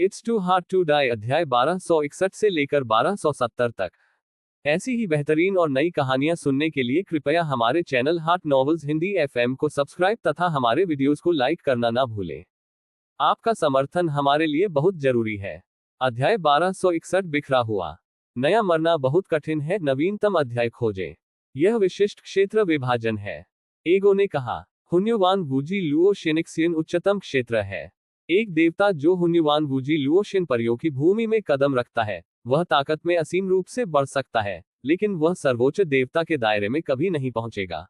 It's too hard to die अध्याय 1261 से लेकर 1270 तक। ऐसी ही बेहतरीन और नई कहानियां सुनने के लिए कृपया हमारे channel heart novels Hindi FM को सब्सक्राइब तथा हमारे वीडियोस को लाइक करना ना भूलें। आपका समर्थन हमारे लिए बहुत जरूरी है। अध्याय 1261 बिखरा हुआ। नया मरना बहुत कठिन है, नवीनतम अध्याय खोजें। यह विशिष्ट क्षेत्र विभाजन है। एगो ने कहा, हुन्युवान वूजी लुओशिनिक्सियन उच्चतम क्षेत्र है। एक देवता जो हुन्युवान वूजी लुओशिन परियों की भूमि में कदम रखता है, वह ताकत में असीम रूप से बढ़ सकता है, लेकिन वह सर्वोच्च देवता के दायरे में कभी नहीं पहुंचेगा।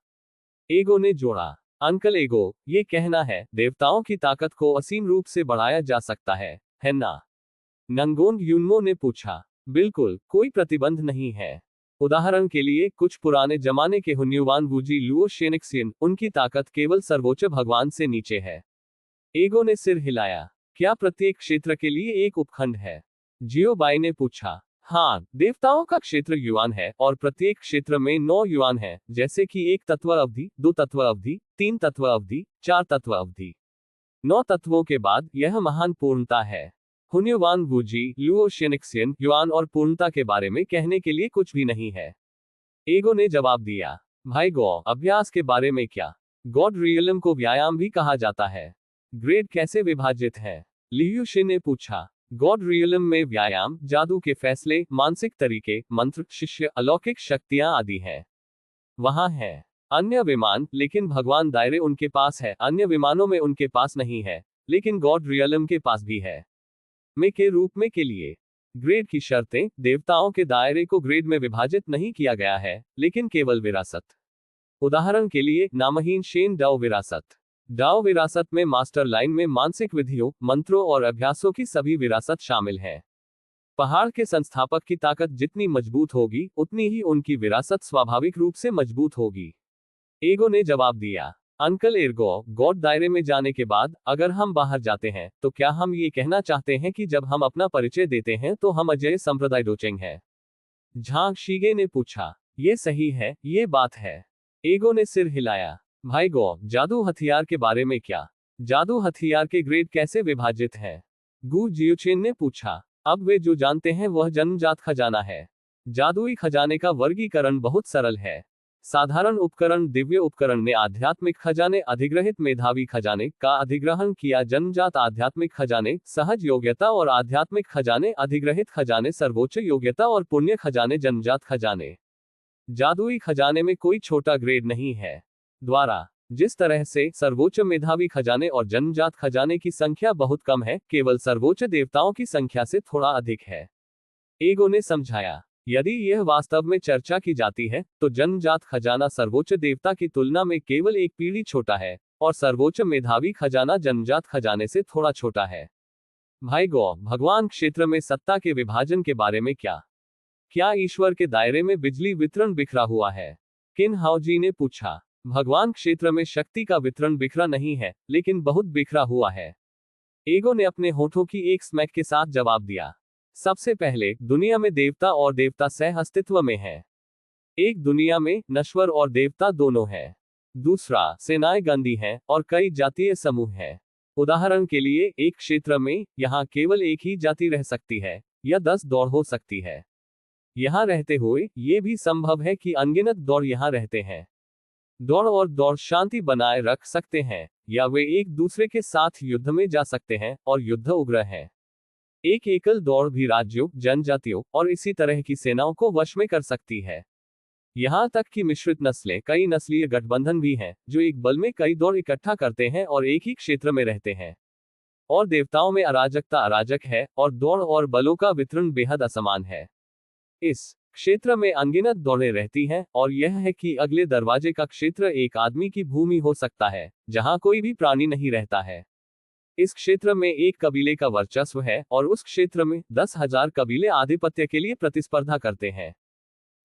एगो ने जोड़ा, अंकल एगो, ये कहना है देवताओं की ताकत को असीम रूप से बढ़ाया जा सकता है ना? नंगोंग युनमो ने पूछा। बिल्कुल, कोई प्रतिबंध नहीं है। उदाहरण के लिए, कुछ पुराने जमाने के हुन्युवान वूजी लुओशिनिक्सियन, उनकी ताकत केवल सर्वोच्च भगवान से नीचे है। एगो ने सिर हिलाया। क्या प्रत्येक क्षेत्र के लिए एक उपखंड है? जियो बाई ने पूछा। हाँ, देवताओं का क्षेत्र युआन है और प्रत्येक क्षेत्र में 9 युआन है, जैसे कि 1 तत्व अवधि, 2 तत्व अवधि, 3 तत्व अवधि, 4 तत्व अवधि। 9 तत्वों के बाद यह महान पूर्णता है। हुन्युवान वूजी लुओशिनिक्सियन युआन और पूर्णता के बारे में कहने के लिए कुछ भी नहीं है। एगो ने जवाब दिया। भाई गो, अभ्यास के बारे में क्या? गॉड रियलम को व्यायाम भी कहा जाता है। ग्रेड कैसे विभाजित है? लियुशि ने पूछा। गॉड रियलम में व्यायाम, जादू के फैसले, मानसिक तरीके, मंत्र, शिष्य, अलौकिक शक्तियां आदि हैं। वहां है अन्य विमान, लेकिन भगवान दायरे उनके पास है। अन्य विमानों में उनके पास नहीं है, लेकिन गॉड रियलम के पास भी है। में के रूप में के लिए ग्रेड की शर्तें, देवताओं के दायरे को ग्रेड में विभाजित नहीं किया गया है, लेकिन केवल विरासत। उदाहरण के लिए, नामहीन शेन डाओ विरासत। डाओ विरासत में मास्टर लाइन में मानसिक विधियों, मंत्रों और अभ्यासों की सभी विरासत शामिल है। पहाड़ के संस्थापक की ताकत जितनी मजबूत होगी, उतनी ही उनकी विरासत स्वाभाविक रूप से मजबूत होगी। एगो ने जवाब दिया। अंकल एर्गो, गॉड दायरे में जाने के बाद अगर हम बाहर जाते हैं, तो क्या हम ये कहना चाहते हैं कि जब हम अपना परिचय देते हैं तो हम अजय संप्रदाय डोचेंग हैं? झांग शीगे ने पूछा। ये सही है, ये बात है। एगो ने सिर हिलाया। भाई गो, जादू हथियार के बारे में क्या? जादू हथियार के ग्रेड कैसे विभाजित हैं? गु जियोचेन ने पूछा। अब वे जो जानते हैं वह जन्मजात खजाना है। जादुई खजाने का वर्गीकरण बहुत सरल है। साधारण उपकरण, दिव्य उपकरण ने आध्यात्मिक खजाने, अधिग्रहित मेधावी खजाने का अधिग्रहण किया, जन्मजात आध्यात्मिक खजाने, सहज योग्यता और आध्यात्मिक खजाने, अधिग्रहित खजाने, सर्वोच्च योग्यता और पुण्य खजाने, जन्मजात खजाने। जादुई खजाने में कोई छोटा ग्रेड नहीं है। द्वारा जिस तरह से सर्वोच्च मेधावी खजाने और जन्मजात खजाने की संख्या बहुत कम है, केवल सर्वोच्च देवताओं की संख्या से थोड़ा अधिक है। एगो ने समझाया। यदि यह वास्तव में चर्चा की जाती है, तो जन्मजात खजाना सर्वोच्च देवता की तुलना में केवल एक पीढ़ी छोटा है, और सर्वोच्च मेधावी खजाना जन्मजात खजाने से थोड़ा छोटा है। भाई गो, भगवान क्षेत्र में सत्ता के विभाजन के बारे में क्या? क्या ईश्वर के दायरे में बिजली वितरण बिखरा हुआ है? किन हाओजी ने पूछा। भगवान क्षेत्र में शक्ति का वितरण बिखरा नहीं है, लेकिन बहुत बिखरा हुआ है। एगो ने अपने होठों की एक स्मैक के साथ जवाब दिया। सबसे पहले, दुनिया में देवता और देवता सह अस्तित्व में है। एक दुनिया में नश्वर और देवता दोनों है। दूसरा, सेनाएं गंदी हैं और कई जातीय समूह हैं। उदाहरण के लिए, एक क्षेत्र में यहां केवल एक ही जाति रह सकती है, या 10 दौड़ हो सकती है। यहां रहते हुए ये भी संभव है कि अनगिनत दौड़ यहां रहते हैं। दौड़ और दौड़ शांति बनाए रख सकते हैं, या वे एक दूसरे के साथ युद्ध में जा सकते हैं, और युद्ध उग्र है। एक एकल दौड़ भी राज्यों, जनजातियों और इसी तरह की सेनाओं को वश में कर सकती है। यहां तक कि मिश्रित नस्लें, कई नस्लीय गठबंधन भी हैं, जो एक बल में कई दौड़ इकट्ठा करते हैं और एक ही क्षेत्र में रहते हैं। और देवताओं में अराजकता अराजक है, और दौड़ और बलों का वितरण बेहद असमान है। इस क्षेत्र में अनगिनत दौड़ें रहती हैं, और यह है कि अगले दरवाजे का क्षेत्र एक आदमी की भूमि हो सकता है, जहां कोई भी प्राणी नहीं रहता है। इस क्षेत्र में एक कबीले का वर्चस्व है, और उस क्षेत्र में 10,000 कबीले आधिपत्य के लिए प्रतिस्पर्धा करते हैं।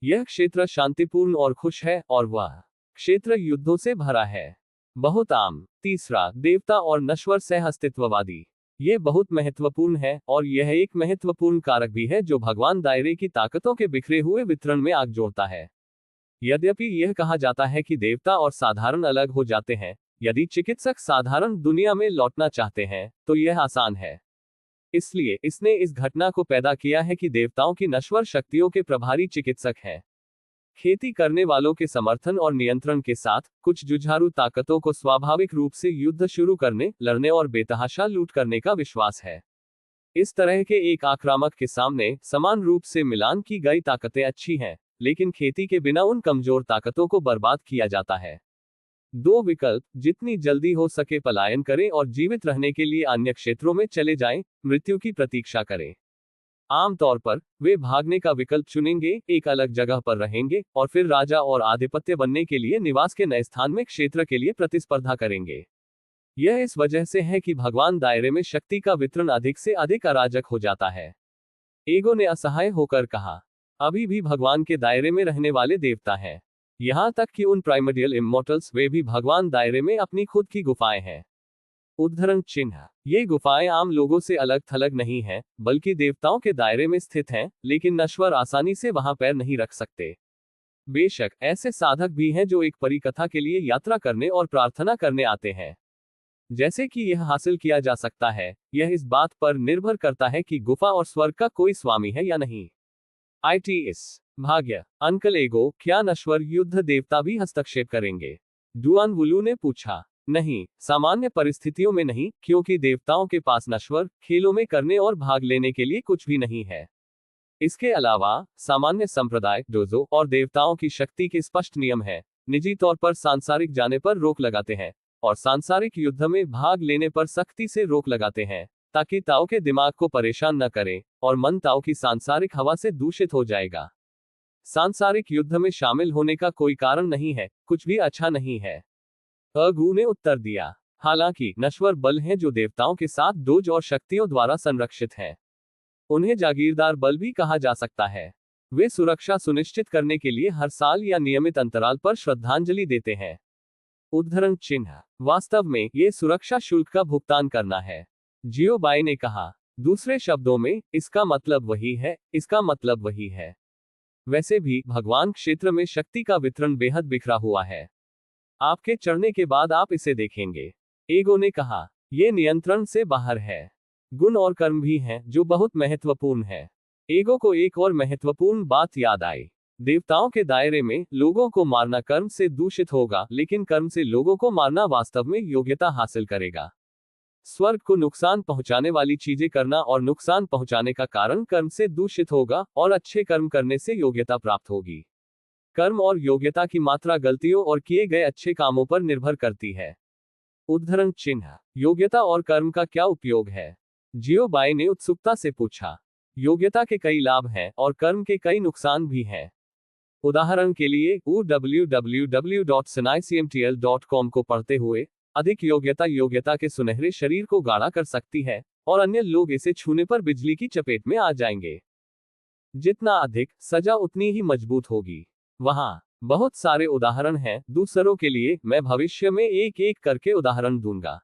यह क्षेत्र शांतिपूर्ण और खुश है, और वह क्षेत्र युद्धों से भरा है। बहुत आम। तीसरा, देवता और नश्वर सह अस्तित्ववादी। ये बहुत महत्वपूर्ण है, और यह एक महत्वपूर्ण कारक भी है जो भगवान दायरे की ताकतों के बिखरे हुए वितरण में आग जोड़ता है। यद्यपि यह कहा जाता है कि देवता और साधारण अलग हो जाते हैं, यदि चिकित्सक साधारण दुनिया में लौटना चाहते हैं, तो यह आसान है। इसलिए इसने इस घटना को पैदा किया है कि देवताओं की नश्वर शक्तियों के प्रभारी चिकित्सक हैं। खेती करने वालों के समर्थन और नियंत्रण के साथ कुछ जुझारू ताकतों को स्वाभाविक रूप से युद्ध शुरू करने, लड़ने और बेतहाशा लूट करने का विश्वास है। इस तरह के एक आक्रामक के सामने समान रूप से मिलान की गई ताकतें अच्छी हैं, लेकिन खेती के बिना उन कमजोर ताकतों को बर्बाद किया जाता है। दो विकल्प, जितनी जल्दी हो सके पलायन करें और जीवित रहने के लिए अन्य क्षेत्रों में चले जाएं, मृत्यु की प्रतीक्षा करें। आमतौर पर वे भागने का विकल्प चुनेंगे, एक अलग जगह पर रहेंगे और फिर राजा और आधिपत्य बनने के लिए निवास के नए स्थान में क्षेत्र के लिए प्रतिस्पर्धा करेंगे। यह इस वजह से है कि भगवान दायरे में शक्ति का वितरण अधिक से अधिक अराजक हो जाता है। एगो ने असहाय होकर कहा, अभी भी भगवान के दायरे में रहने वाले देवता हैं। यहां तक कि उन प्राइमर्डियल इमोर्टल्स, वे भी भगवान दायरे में अपनी खुद की गुफाएं हैं। उद्धरण चिन्ह, ये गुफाएं आम लोगों से अलग थलग नहीं हैं, बल्कि देवताओं के दायरे में स्थित हैं, लेकिन नश्वर आसानी से वहां पैर नहीं रख सकते। बेशक ऐसे साधक भी हैं जो एक परिकथा के लिए यात्रा करने और प्रार्थना करने आते हैं। जैसे कि यह हासिल किया जा सकता है, यह इस बात पर निर्भर करता है कि गुफा और स्वर्ग का कोई स्वामी है या नहीं। ITS भाग्य, अंकल एगो, क्या नश्वर युद्ध देवता भी हस्तक्षेप करेंगे? डुआन वुलू ने पूछा। नहीं, सामान्य परिस्थितियों में नहीं, क्योंकि देवताओं के पास नश्वर खेलों में करने और भाग लेने के लिए कुछ भी नहीं है। इसके अलावा सामान्य संप्रदाय, डोजो और देवताओं की शक्ति के स्पष्ट नियम है। निजी तौर पर सांसारिक जाने पर रोक लगाते हैं और सांसारिक युद्ध में भाग लेने पर सख्ती से रोक लगाते हैं, ताकि ताओ के दिमाग को परेशान न करें और मन ताओ की सांसारिक हवा से दूषित हो जाएगा। सांसारिक युद्ध में शामिल होने का कोई कारण नहीं है, कुछ भी अच्छा नहीं है। अगू ने उत्तर दिया। हालांकि नश्वर बल हैं जो देवताओं के साथ डोज और शक्तियों द्वारा संरक्षित हैं। उन्हें जागीरदार बल भी कहा जा सकता है। वे सुरक्षा सुनिश्चित करने के लिए हर साल या नियमित अंतराल पर श्रद्धांजलि देते हैं। उद्धरण चिन्ह, वास्तव में ये सुरक्षा शुल्क का भुगतान करना है, जियो बाई ने कहा। दूसरे शब्दों में, इसका मतलब वही है, इसका मतलब वही है। वैसे भी भगवान क्षेत्र में शक्ति का वितरण बेहद बिखरा हुआ है। आपके चढ़ने के बाद आप इसे देखेंगे। एगो ने कहा, यह नियंत्रण से बाहर है। गुण और कर्म भी हैं जो बहुत महत्वपूर्ण है। एगो को एक और महत्वपूर्ण बात याद आई। देवताओं के दायरे में लोगों को मारना कर्म से दूषित होगा, लेकिन कर्म से लोगों को मारना वास्तव में योग्यता हासिल करेगा। स्वर्ग को नुकसान पहुंचाने वाली चीजें करना और नुकसान पहुंचाने का कारण कर्म से दूषित होगा, और अच्छे कर्म करने से योग्यता प्राप्त होगी। कर्म और योग्यता की मात्रा गलतियों और किए गए अच्छे कामों पर निर्भर करती है। उद्धरण चिन्ह, योग्यता और कर्म का क्या उपयोग है? जियो बाई ने उत्सुकता से पूछा। योग्यता के कई लाभ हैं और कर्म के कई नुकसान भी हैं। उदाहरण के लिए, www.sinaicmtl.com को पढ़ते हुए, अधिक योग्यता योग्यता के सुनहरे शरीर को गाढ़ा कर सकती है, और अन्य लोग इसे छूने पर बिजली की चपेट में आ जाएंगे। जितना अधिक सजा उतनी ही मजबूत होगी। वहां बहुत सारे उदाहरण हैं, दूसरों के लिए मैं भविष्य में एक एक करके उदाहरण दूंगा।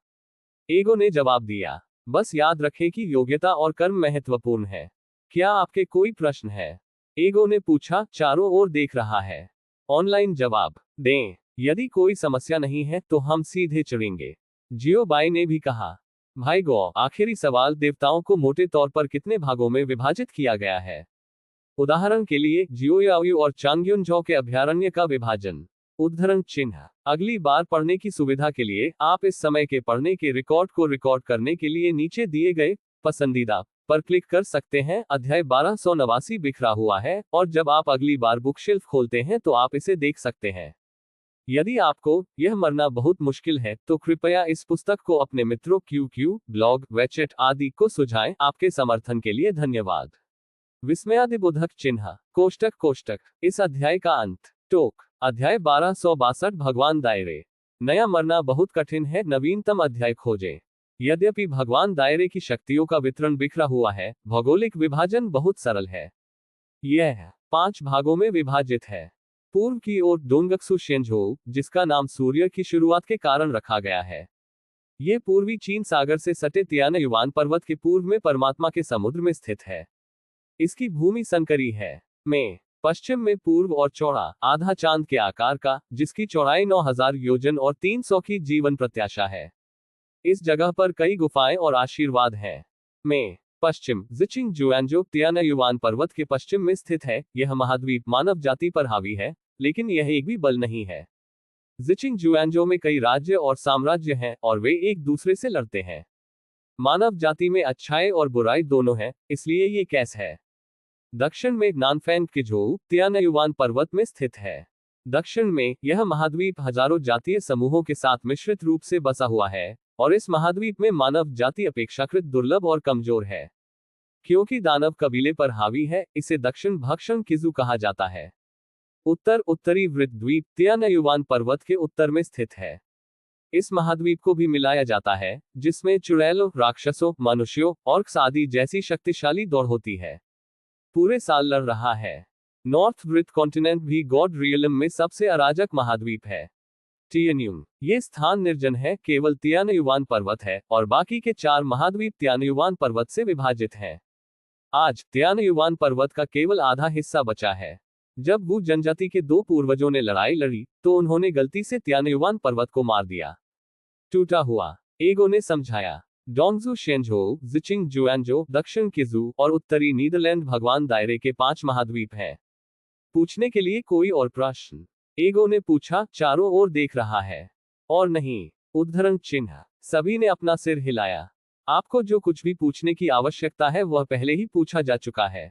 एगो ने जवाब दिया। बस याद रखें कि योग्यता और कर्म महत्वपूर्ण है। क्या आपके कोई प्रश्न है? एगो ने पूछा, चारों ओर देख रहा है। ऑनलाइन जवाब दें। यदि कोई समस्या नहीं है तो हम सीधे चढ़ेंगे। जियो बाई ने भी कहा। भाई गो, आखिरी सवाल, देवताओं को मोटे तौर पर कितने भागों में विभाजित किया गया है? उदाहरण के लिए, जियोयाओयू और चांगयुनजो के अभयारण्य का विभाजन। उद्धरण चिन्ह, अगली बार पढ़ने की सुविधा के लिए आप इस समय के पढ़ने के रिकॉर्ड को रिकॉर्ड करने के लिए नीचे दिए गए पसंदीदा पर क्लिक कर सकते हैं। अध्याय 1289 बिखरा हुआ है, और जब आप अगली बार बुकशेल्फ खोलते हैं तो आप इसे देख सकते हैं। यदि आपको यह मरना बहुत मुश्किल है तो कृपया इस पुस्तक को अपने मित्रों QQ, ब्लॉग, वेचेट आदि को सुझाएं। आपके समर्थन के लिए धन्यवाद। विस्मयादिबोधक चिन्ह, कोष्टक कोष्टक, इस अध्याय का अंत। टोक, अध्याय 1262, भगवान दायरे। नया मरना बहुत कठिन है, नवीनतम अध्याय खोजें। यद्यपि भगवान दायरे की शक्तियों का वितरण बिखरा हुआ है, भौगोलिक विभाजन बहुत सरल है। यह 5 भागों में विभाजित है। पूर्व की ओर डोंगक्सु शेंझोउ, जिसका नाम सूर्य की शुरुआत के कारण रखा गया है। यह पूर्वी चीन सागर से सटे तियान युवान पर्वत के पूर्व में परमात्मा के समुद्र में स्थित है। इसकी भूमि संकरी है। में पश्चिम में पूर्व और चौड़ा, आधा चांद के आकार का, जिसकी चौड़ाई 9000 योजन और 300 की जीवन प्रत्याशा है। इस जगह पर कई गुफाएं और आशीर्वाद हैं। में पश्चिम जिचिंग जुआनजो तियानायुवान पर्वत के पश्चिम में स्थित है। यह महाद्वीप मानव जाति पर हावी है, लेकिन यह एक भी बल नहीं है। जिचिंग जुआनजो में कई राज्य और साम्राज्य हैं और वे एक दूसरे से लड़ते हैं। मानव जाति में अच्छाई और बुराई दोनों है, इसलिए ये कैस है। दक्षिण में नानफैन किजोऊ तियानायुवान पर्वत में स्थित है। दक्षिण में यह महाद्वीप हजारों जातीय समूहों के साथ मिश्रित रूप से बसा हुआ है, और इस महाद्वीप में मानव जाति अपेक्षाकृत दुर्लभ और कमजोर है। क्योंकि दानव कबीले पर हावी है, इसे दक्षिण भक्षण किजू कहा जाता है। उत्तरी वृत्त द्वीप तियानायुवान पर्वत के उत्तर में स्थित है। इस महाद्वीप को भी मिलाया जाता है, जिसमें चुड़ैलों, राक्षसों, मनुष्यों, ऑर्क्स आदि जैसी शक्तिशाली दौड़ होती है। पूरे साल लड़ रहा है। नॉर्थ वृत्त कॉन्टिनेंट भी गॉड रियलम में सबसे अराजक महाद्वीप है। तियानुंग, ये स्थान निर्जन है, केवल तियानायुवान पर्वत है और बाकी के 4 महाद्वीप तियानायुवान पर्वत से विभाजित हैं। आज तियानायुवान पर्वत का केवल आधा हिस्सा बचा है। जब वू जनजाति के 2 पूर्वजों ने लड़ाई लड़ी, तो उन्होंने गलती से तियानायुवान पर्वत को मार दिया। टूटा हुआ, एगो ने समझाया। डोंगजू शेंझोऊ, जिचिंग जुआनजो, दक्षिण किजू और उत्तरी नीदरलैंड भगवान दायरे के 5 महाद्वीप हैं। पूछने के लिए कोई और प्रश्न? एगो ने पूछा, चारों ओर देख रहा है। और नहीं। उद्धरण चिन्ह। सभी ने अपना सिर हिलाया। आपको जो कुछ भी पूछने की आवश्यकता है वह पहले ही पूछा जा चुका है।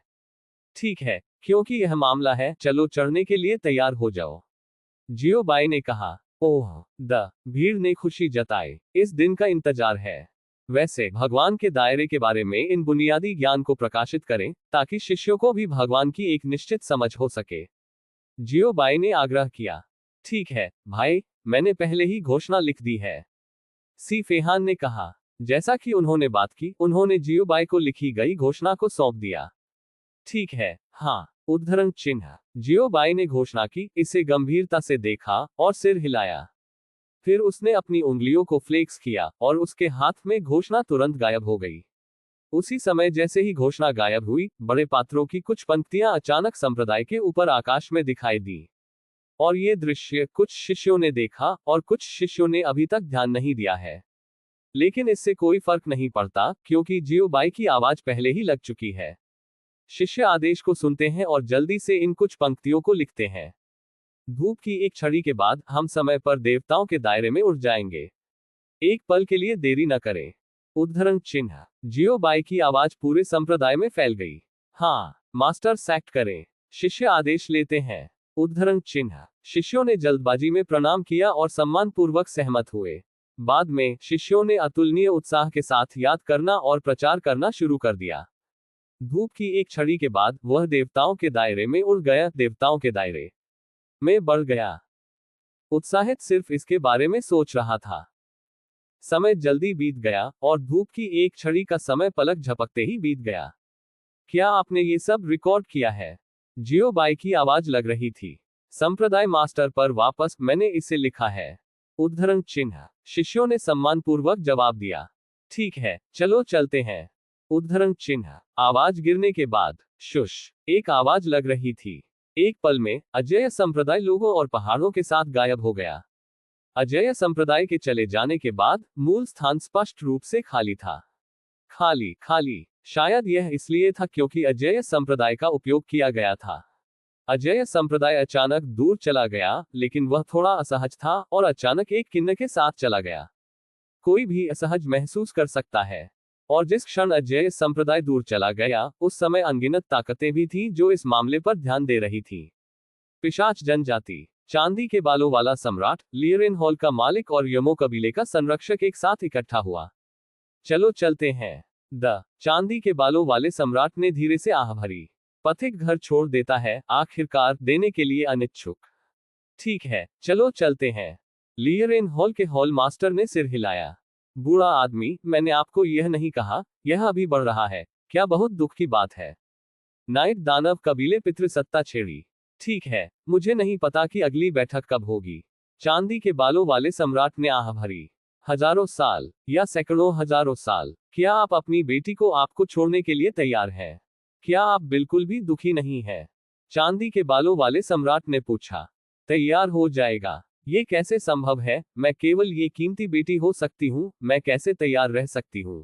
ठीक है, क्योंकि यह मामला है, चलो चढ़ने के लिए तैयार हो जाओ। जियो बाई ने कहा। ओह, भीड़ ने खुशी जताई। इस दिन का इंतजार है। वैसे भगवान के दायरे के बारे में इन बुनियादी ज्ञान को प्रकाशित करें, ताकि शिष्यों को भी भगवान की एक निश्चित समझ हो सके। जियो बाई ने आग्रह किया। ठीक है भाई, मैंने पहले ही घोषणा लिख दी है। सी फेहान ने कहा। जैसा कि उन्होंने बात की, उन्होंने जियो बाई को लिखी गई घोषणा को सौंप दिया। ठीक है, हाँ। उद्धरण चिन्ह। जियो बाई ने घोषणा की, इसे गंभीरता से देखा और सिर हिलाया। फिर उसने अपनी उंगलियों को फ्लेक्स किया और उसके हाथ में घोषणा तुरंत गायब हो गई। उसी समय जैसे ही घोषणा गायब हुई, बड़े पात्रों की कुछ पंक्तियां अचानक संप्रदाय के ऊपर आकाश में दिखाई दी। और ये दृश्य कुछ शिष्यों ने देखा और कुछ शिष्यों ने अभी तक ध्यान नहीं दिया है। लेकिन इससे कोई फर्क नहीं पड़ता, क्योंकि जियो बाई की आवाज पहले ही लग चुकी है। शिष्य आदेश को सुनते हैं और जल्दी से इन कुछ पंक्तियों को लिखते हैं। धूप की एक छड़ी के बाद हम समय पर देवताओं के दायरे में उड़ जाएंगे। एक पल के लिए देरी न करें। उद्धरण चिन्ह। जियो बाई की आवाज पूरे संप्रदाय में फैल गई। हाँ, मास्टर सैक्ट करें। शिष्य आदेश लेते हैं। उद्धरण चिन्ह। शिष्यों ने जल्दबाजी में प्रणाम किया और सम्मानपूर्वक सहमत हुए। बाद में शिष्यों ने अतुलनीय उत्साह के साथ याद करना और प्रचार करना शुरू कर दिया। धूप की एक छड़ी के बाद वह देवताओं के दायरे में उड़ गया, देवताओं के दायरे में बढ़ गया। उत्साहित सिर्फ इसके बारे में सोच रहा था। समय जल्दी बीत गया और धूप की एक छड़ी का समय पलक झपकते ही बीत गया। क्या आपने ये सब रिकॉर्ड किया है? जियो बाई की आवाज लग रही थी। संप्रदाय मास्टर पर वापस, मैंने इसे लिखा है। उद्धरण चिन्ह। शिष्यों ने सम्मानपूर्वक जवाब दिया। ठीक है, चलो चलते हैं। उद्धरण चिन्ह। आवाज गिरने के बाद शुश एक आवाज लग रही थी। एक पल में अजय संप्रदाय लोगों और पहाड़ों के साथ गायब हो गया। अजय संप्रदाय के चले जाने के बाद मूल स्थान स्पष्ट रूप से खाली था। खाली खाली, शायद यह इसलिए था क्योंकि अजय संप्रदाय का उपयोग किया गया था। अजय संप्रदाय अचानक दूर चला गया, लेकिन वह थोड़ा असहज था और अचानक एक किन्नर के साथ चला गया। कोई भी असहज महसूस कर सकता है। और जिस क्षण अजय संप्रदाय दूर चला गया, उस समय अनगिनत ताकतें भी थीं जो इस मामले पर ध्यान दे रही थीं। पिशाच जनजाति, चांदी के बालों वाला सम्राट, लियरेन हॉल का मालिक और यमो कबीले का संरक्षक एक साथ इकट्ठा हुआ। चलो चलते हैं। चांदी के बालों वाले सम्राट ने धीरे से आह भरी। पथिक घर छोड़ देता है, आखिरकार देने के लिए अनिच्छुक। ठीक है, चलो चलते हैं। लियरेन हॉल के हॉल मास्टर ने सिर हिलाया। बूढ़ा आदमी, मैंने आपको यह नहीं कहा, यह अभी बढ़ रहा है। क्या बहुत दुख की बात है। नाइट दानव कबीले पितृसत्ता छेड़ी। ठीक है, मुझे नहीं पता कि अगली बैठक कब होगी। चांदी के बालों वाले सम्राट ने आह भरी। हजारों साल या सैकड़ों हजारों साल। क्या आप अपनी बेटी को आपको छोड़ने के लिए तैयार हैं? क्या आप बिल्कुल भी दुखी नहीं हैं? चांदी के बालों वाले सम्राट ने पूछा। तैयार हो जाएगा। ये कैसे संभव है? मैं केवल ये कीमती बेटी हो सकती हूँ, मैं कैसे तैयार रह सकती हूँ?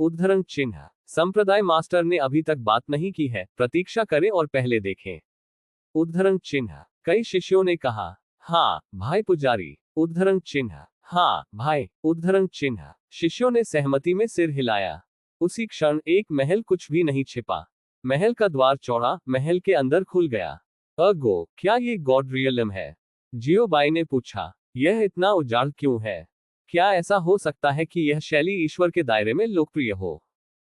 उद्धरण चिन्ह। संप्रदाय मास्टर ने अभी तक बात नहीं की है, प्रतीक्षा करें और पहले देखें। उद्धरण चिन्ह। कई शिष्यों ने कहा, हाँ भाई पुजारी। उद्धरण चिन्ह। हाँ भाई। उद्धरण चिन्ह। शिष्यों ने सहमति में सिर हिलाया। उसी क्षण एक महल कुछ भी नहीं छिपा। महल का द्वार चौड़ा महल के अंदर खुल गया। अगो, क्या ये गॉड रियलम है? जियोबाई ने पूछा। यह इतना उजाड़ क्यों है? क्या ऐसा हो सकता है कि यह शैली ईश्वर के दायरे में लोकप्रिय हो,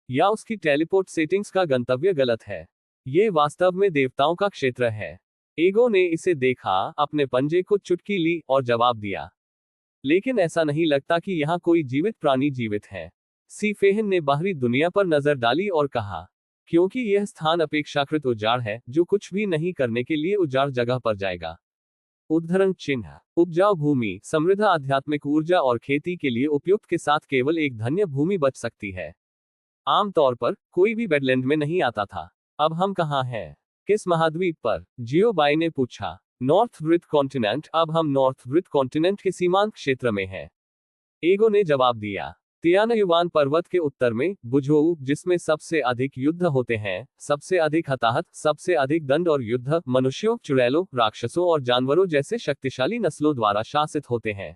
या उसकी टेलीपोर्ट सेटिंग्स का गंतव्य गलत है? ये वास्तव में देवताओं का क्षेत्र है। एगो ने इसे देखा, अपने पंजे को चुटकी ली और जवाब दिया, लेकिन ऐसा नहीं लगता कि यहाँ कोई जीवित प्राणी जीवित है। सी फेहन ने बाहरी दुनिया पर नजर डाली और कहा, क्योंकि यह स्थान अपेक्षाकृत उजाड़ है, जो कुछ भी नहीं करने के लिए उजाड़ जगह पर जाएगा। उद्धरण चिन्ह। उपजाऊ भूमि, समृद्ध आध्यात्मिक ऊर्जा और खेती के लिए उपयुक्त के साथ केवल एक धन्य भूमि बच सकती है। आमतौर पर कोई भी वेटलैंड में नहीं आता था। अब हम कहाँ हैं? किस महाद्वीप पर? जियोबाई ने पूछा। नॉर्थ वृत्त कॉन्टिनेंट। अब हम नॉर्थ वृत्त कॉन्टिनेंट के सीमांत क्षेत्र में हैं। एगो ने जवाब दिया। तियानायुवान पर्वत के उत्तर में बुझोऊ, जिसमें सबसे अधिक युद्ध होते हैं, सबसे अधिक हताहत, सबसे अधिक दंड और युद्ध मनुष्यों, चुड़ैलों, राक्षसों और जानवरों जैसे शक्तिशाली नस्लों द्वारा शासित होते हैं।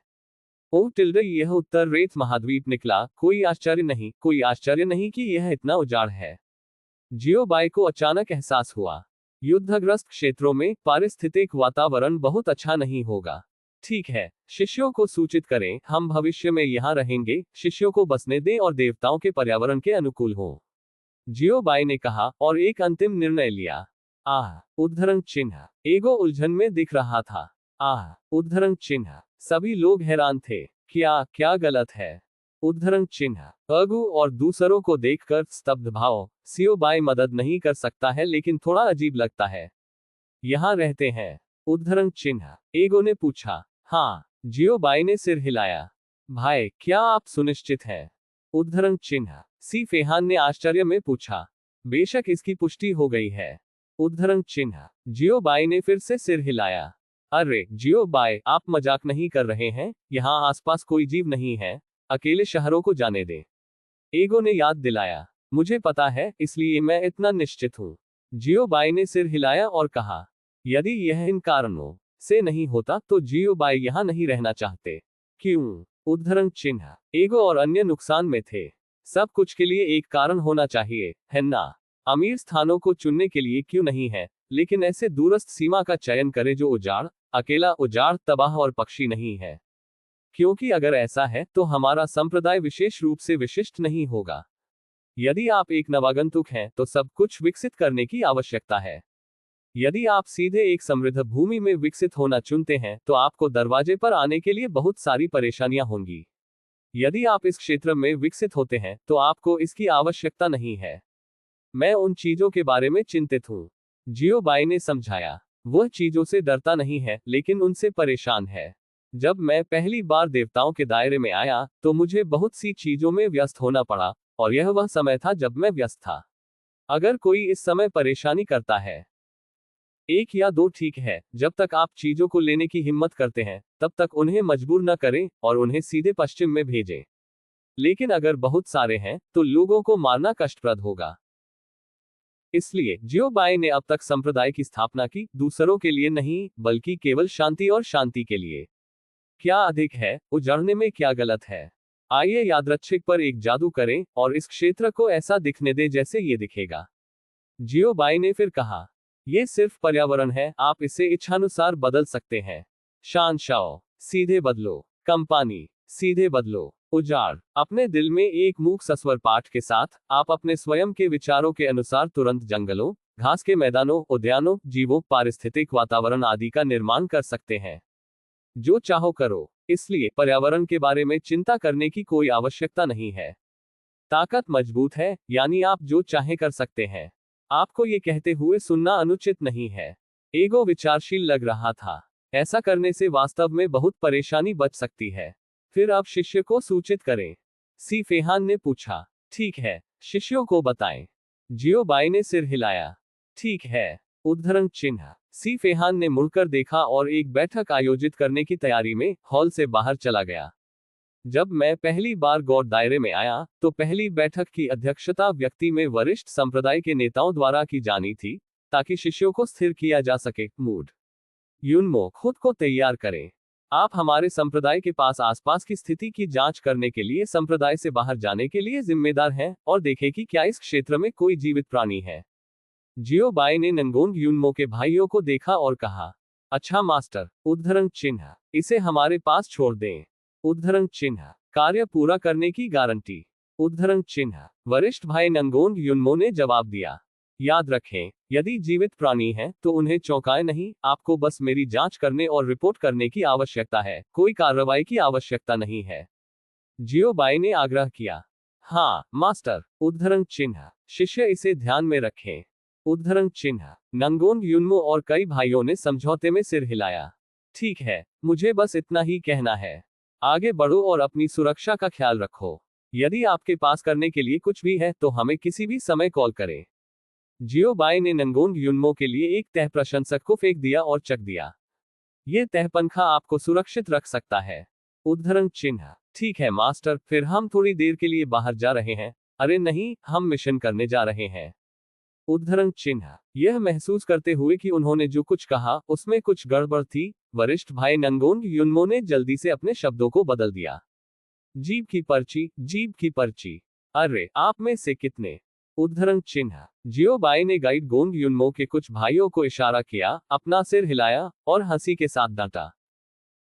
ओ टिल्डे, यह उत्तर रेत महाद्वीप निकला। कोई आश्चर्य नहीं कि यह इतना उजाड़ है। जियोबाई को अचानक एहसास हुआ, युद्धग्रस्त क्षेत्रों में पारिस्थितिक वातावरण बहुत अच्छा नहीं होगा। ठीक है, शिष्यों को सूचित करें, हम भविष्य में यहाँ रहेंगे, शिष्यों को बसने दें और देवताओं के पर्यावरण के अनुकूल हो। जियोबाई ने कहा और एक अंतिम निर्णय लिया। आह! उद्धरण चिन्ह। एगो उलझन में दिख रहा था। आह! उद्धरण चिन्ह। सभी लोग हैरान थे। क्या गलत है? उद्धरण चिन्ह। अगु और दूसरों को देखकर स्तब्ध भाव। सियोबाई मदद नहीं कर सकता है, लेकिन थोड़ा अजीब लगता है। यहाँ रहते हैं? उद्धरण चिन्ह। एगो ने पूछा। हाँ। जियोबाई ने सिर हिलाया। भाई, क्या आप सुनिश्चित हैं? उद्धरण चिन्ह। सी फेहान ने आश्चर्य में पूछा। बेशक, इसकी पुष्टि हो गई है। उद्धरण चिन्ह। जियोबाई ने फिर से सिर हिलाया। अरे जियोबाई, आप मजाक नहीं कर रहे हैं? यहाँ आसपास कोई जीव नहीं है, अकेले शहरों को जाने दें। एगो ने याद दिलाया। मुझे पता है, इसलिए मैं इतना निश्चित हूँ। जियोबाई ने सिर हिलाया और कहा, यदि यह इन कारणों से नहीं होता तो जियोबाई यहाँ नहीं रहना चाहते। क्यों? उद्धरण चिन्ह। एगो और अन्य नुकसान में थे। सब कुछ के लिए एक कारण होना चाहिए, है ना? अमीर स्थानों को चुनने के लिए क्यों नहीं है, लेकिन ऐसे दूरस्थ सीमा का चयन करें जो उजाड़, अकेला उजाड़, तबाह और पक्षी नहीं है। क्योंकि अगर ऐसा है तो हमारा संप्रदाय विशेष रूप से विशिष्ट नहीं होगा। यदि आप एक नवागंतुक हैं तो सब कुछ विकसित करने की आवश्यकता है। यदि आप सीधे एक समृद्ध भूमि में विकसित होना चुनते हैं तो आपको दरवाजे पर आने के लिए बहुत सारी परेशानियां होंगी। यदि आप इस क्षेत्र में विकसित होते हैं तो आपको इसकी आवश्यकता नहीं है। मैं उन चीजों के बारे में चिंतित हूँ। जियोबाई ने समझाया। वह चीजों से डरता नहीं है, लेकिन उनसे परेशान है। जब मैं पहली बार देवताओं के दायरे में आया तो मुझे बहुत सी चीजों में व्यस्त होना पड़ा, और यह वह समय था जब मैं व्यस्त था। अगर कोई इस समय परेशानी करता है, एक या दो ठीक है, जब तक आप चीजों को लेने की हिम्मत करते हैं, तब तक उन्हें मजबूर न करें और उन्हें सीधे पश्चिम में भेजें। लेकिन अगर बहुत सारे हैं तो लोगों को मारना कष्टप्रद होगा। इसलिए जियोबाई ने अब तक संप्रदाय की स्थापना की, दूसरों के लिए नहीं, बल्कि केवल शांति और शांति के लिए। क्या अधिक है? उजड़ने में क्या गलत है? आइए यादृच्छिक पर एक जादू करें और इस क्षेत्र को ऐसा दिखने दें जैसे ये दिखेगा। जियोबाई ने फिर कहा, ये सिर्फ पर्यावरण है, आप इसे इच्छानुसार बदल सकते हैं। शानशाओ, सीधे बदलो। कंपानी, सीधे बदलो। उजाड़, अपने दिल में एक मूक सस्वर पाठ के साथ, आप अपने स्वयं के विचारों के अनुसार तुरंत जंगलों, घास के मैदानों, उद्यानों, जीवों, पारिस्थितिक वातावरण आदि का निर्माण कर सकते हैं। जो चाहो करो। इसलिए पर्यावरण के बारे में चिंता करने की कोई आवश्यकता नहीं है। ताकत मजबूत है, यानी आप जो चाहे कर सकते हैं। आपको ये कहते हुए सुनना अनुचित नहीं है। एगो विचारशील लग रहा था। ऐसा करने से वास्तव में बहुत परेशानी बच सकती है। फिर आप शिष्य को सूचित करें। सी फेहान ने पूछा। ठीक है, शिष्यों को बताएं। जियोबाई ने सिर हिलाया। ठीक है। उद्धरण चिन्ह। सी फेहान ने मुड़कर देखा और एक बैठक आयोजित करने की तैयारी में हॉल से बाहर चला गया। जब मैं पहली बार गौड़ दायरे में आया, तो पहली बैठक की अध्यक्षता व्यक्ति में वरिष्ठ संप्रदाय के नेताओं द्वारा की जानी थी, ताकि शिष्यों को स्थिर किया जा सके। मूड यूनमो, खुद को तैयार करें। आप हमारे संप्रदाय के पास आसपास की स्थिति की जांच करने के लिए संप्रदाय से बाहर जाने के लिए जिम्मेदार हैं, और देखें कि क्या इस क्षेत्र में कोई जीवित प्राणी है। जियो बाई ने नंगोंग यूनमो के भाइयों को देखा और कहा, अच्छा मास्टर, उद्धरण चिन्ह, इसे हमारे पास छोड़ दें। उद्धरण चिन्ह, कार्य पूरा करने की गारंटी। उद्धरण चिन्ह, वरिष्ठ भाई नंगोंग यूनमो ने जवाब दिया। याद रखें, यदि जीवित प्राणी हैं, तो उन्हें चौंकाए नहीं, आपको बस मेरी जांच करने और रिपोर्ट करने की आवश्यकता है, कोई कार्रवाई की आवश्यकता नहीं है। जियो बाई ने आग्रह किया। हाँ मास्टर। उद्धरण चिन्ह, शिष्य इसे ध्यान में रखें। उद्धरण चिन्ह, नंगोंग यूनमो और कई भाइयों ने समझौते में सिर हिलाया। ठीक है, मुझे बस इतना ही कहना है। आगे बढ़ो और अपनी सुरक्षा का ख्याल रखो। यदि आपके पास करने के लिए कुछ भी है, तो हमें किसी भी समय कॉल करें। जियो बाई ने नंगोंग यूनमो के लिए एक तह प्रशंसक को फेंक दिया और चक दिया। ये तहपंखा आपको सुरक्षित रख सकता है। उद्धरण चिन्ह, ठीक है मास्टर, फिर हम थोड़ी देर के लिए बाहर जा रहे हैं। अरे नहीं, हम मिशन करने जा रहे हैं। उद्धरण चिन्ह, यह महसूस करते हुए कि उन्होंने जो कुछ कहा उसमें कुछ गड़बड़ थी, वरिष्ठ भाई नंगोंग यूनमो ने जल्दी से अपने शब्दों को बदल दिया। जीभ की पर्ची, जीभ की पर्ची। अरे, आप में से कितने? उद्धरण चिन्ह, जियो बाई ने गाइड गोंग यूनमो के कुछ भाइयों को इशारा किया, अपना सिर हिलाया और हंसी के साथ डांटा।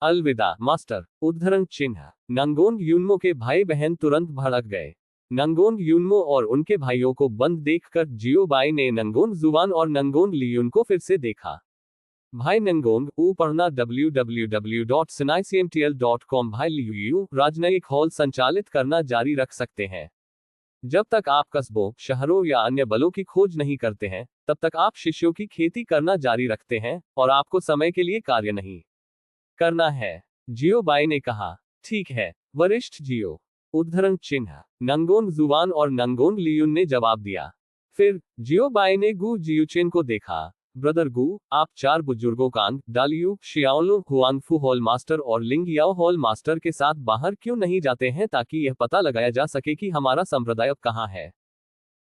अलविदा मास्टर। उद्धरण चिन्ह, नंगोंग यूनमो के भाई बहन तुरंत भड़क गए। नंगोंग यूनमो और उनके भाइयों को बंद देखकर जियो बाई ने नंगोंग जुवान और नंगोंग लियुन को फिर से देखा। भाई नंगोंग, पढ़ना www.sinaicmtl.com। भाई लियू, राजनयिक हॉल संचालित करना जारी रख सकते हैं। जब तक आप कस्बों, शहरों या अन्य बलों की खोज नहीं करते हैं, तब तक आप शिष्यों की खेती करना जारी रखते हैं, और आपको समय के लिए कार्य नहीं करना है। जियो बाई ने कहा। ठीक है, वरिष्ठ जियो। उद्धरण चिन्ह, नंगोंग जुवान और नंगोंग लियुन ने जवाब दिया। फिर जियो बाई ने गु जियुचेन को देखा। ब्रदर गु, आप 4 बुजुर्गों कांग, डालियू, शियाओलू, हुआंगफू हॉल मास्टर और लिंग याओ हॉल मास्टर के साथ बाहर क्यों नहीं जाते हैं, ताकि यह पता लगाया जा सके कि हमारा संप्रदाय अब कहाँ है।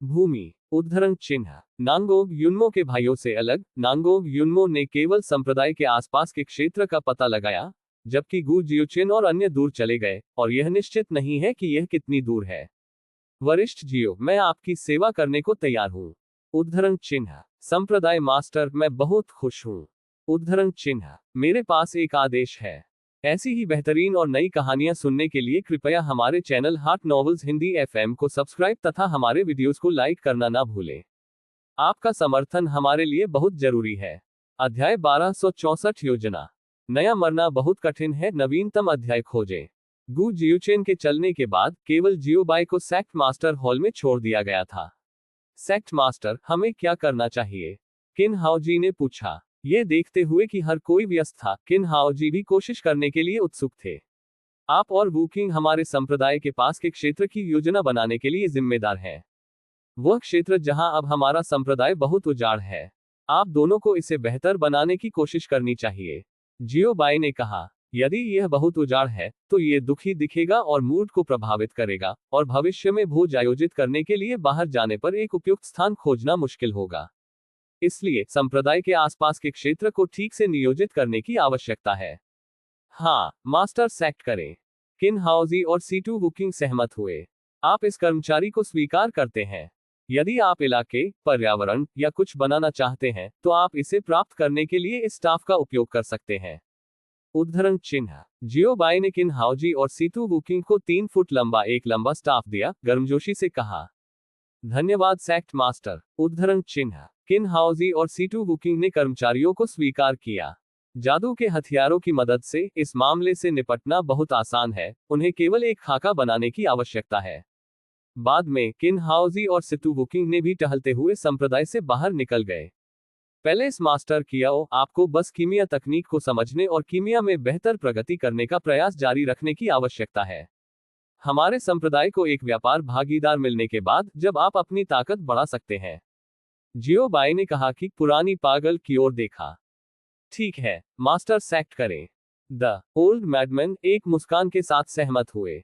भूमि। उद्धरण चिन्ह, नांगोंग यूनमो के भाइयों से अलग, नांगोंग यूनमो ने केवल संप्रदाय के आसपास के क्षेत्र का पता लगाया, जबकि गु जियुचेन और अन्य दूर चले गए, और यह निश्चित नहीं है कि यह कितनी दूर है। वरिष्ठ जियो, मैं आपकी सेवा करने को तैयार हूँ। उद्धरण चिन्ह, संप्रदाय मास्टर, मैं बहुत खुश हूँ। उद्धरण चिन्ह, मेरे पास एक आदेश है। ऐसी ही बेहतरीन और नई कहानियां सुनने के लिए कृपया हमारे चैनल हाट नॉवेल्स हिंदी FM को सब्सक्राइब तथा हमारे वीडियोस को लाइक करना ना भूलें। आपका समर्थन हमारे लिए बहुत जरूरी है। अध्याय 1264 योजना। नया मरना बहुत कठिन है, नवीनतम अध्याय खोजें। गु जियुचेन के चलने के बाद केवल जियो बाई को सेक्ट मास्टर हॉल में छोड़ दिया गया था। सेक्ट मास्टर, हमें क्या करना चाहिए? किन हाओजी ने पूछा। ये देखते हुए कि हर कोई व्यस्त था, किन हाओजी भी कोशिश करने के लिए उत्सुक थे। आप और वुकिंग हमारे संप्रदाय के पास के क्षेत्र की योजना बनाने के लिए जिम्मेदार हैं। वह क्षेत्र जहां अब हमारा संप्रदाय बहुत उजाड़ है। आप दोनों को इसे बेहतर बनाने की कोशिश करनी चाहिए। जियो बाई ने कहा। यदि यह बहुत उजाड़ है, तो ये दुखी दिखेगा और मूड को प्रभावित करेगा, और भविष्य में भोज आयोजित करने के लिए बाहर जाने पर एक उपयुक्त स्थान खोजना मुश्किल होगा। इसलिए संप्रदाय के आसपास के क्षेत्र को ठीक से नियोजित करने की आवश्यकता है। हाँ मास्टर, सेक्ट करें। किन हाउजी और C2 वुकिंग सहमत हुए। आप इस कर्मचारी को स्वीकार करते हैं। यदि आप इलाके, पर्यावरण या कुछ बनाना चाहते हैं, तो आप इसे प्राप्त करने के लिए इस स्टाफ का उपयोग कर सकते हैं। उद्धरण चिन्ह, जियो बाई ने किन हाउजी और C2 वुकिंग को 3 फुट लंबा एक लंबा स्टाफ दिया, गर्मजोशी से कहा। धन्यवाद सेक्ट मास्टर। उद्धरण चिन्ह, किन हाउजी और C2 वुकिंग ने कर्मचारियों को स्वीकार किया। जादू के हथियारों की मदद से इस मामले से निपटना बहुत आसान है, उन्हें केवल एक खाका बनाने की आवश्यकता है। बाद में किन हाउजी और C2 वुकिंग ने भी टहलते हुए संप्रदाय से बाहर निकल गए। पैलेस मास्टर कियाओ, आपको बस कीमिया तकनीक को समझने और कीमिया में बेहतर प्रगति करने का प्रयास जारी रखने की आवश्यकता है। हमारे संप्रदाय को एक व्यापार भागीदार मिलने के बाद जब आप अपनी ताकत बढ़ा सकते हैं। जियो बाई ने कहा कि पुरानी पागल की ओर देखा। ठीक है मास्टर, सेक्ट करें। द ओल्ड मैडमैन एक मुस्कान के साथ सहमत हुए।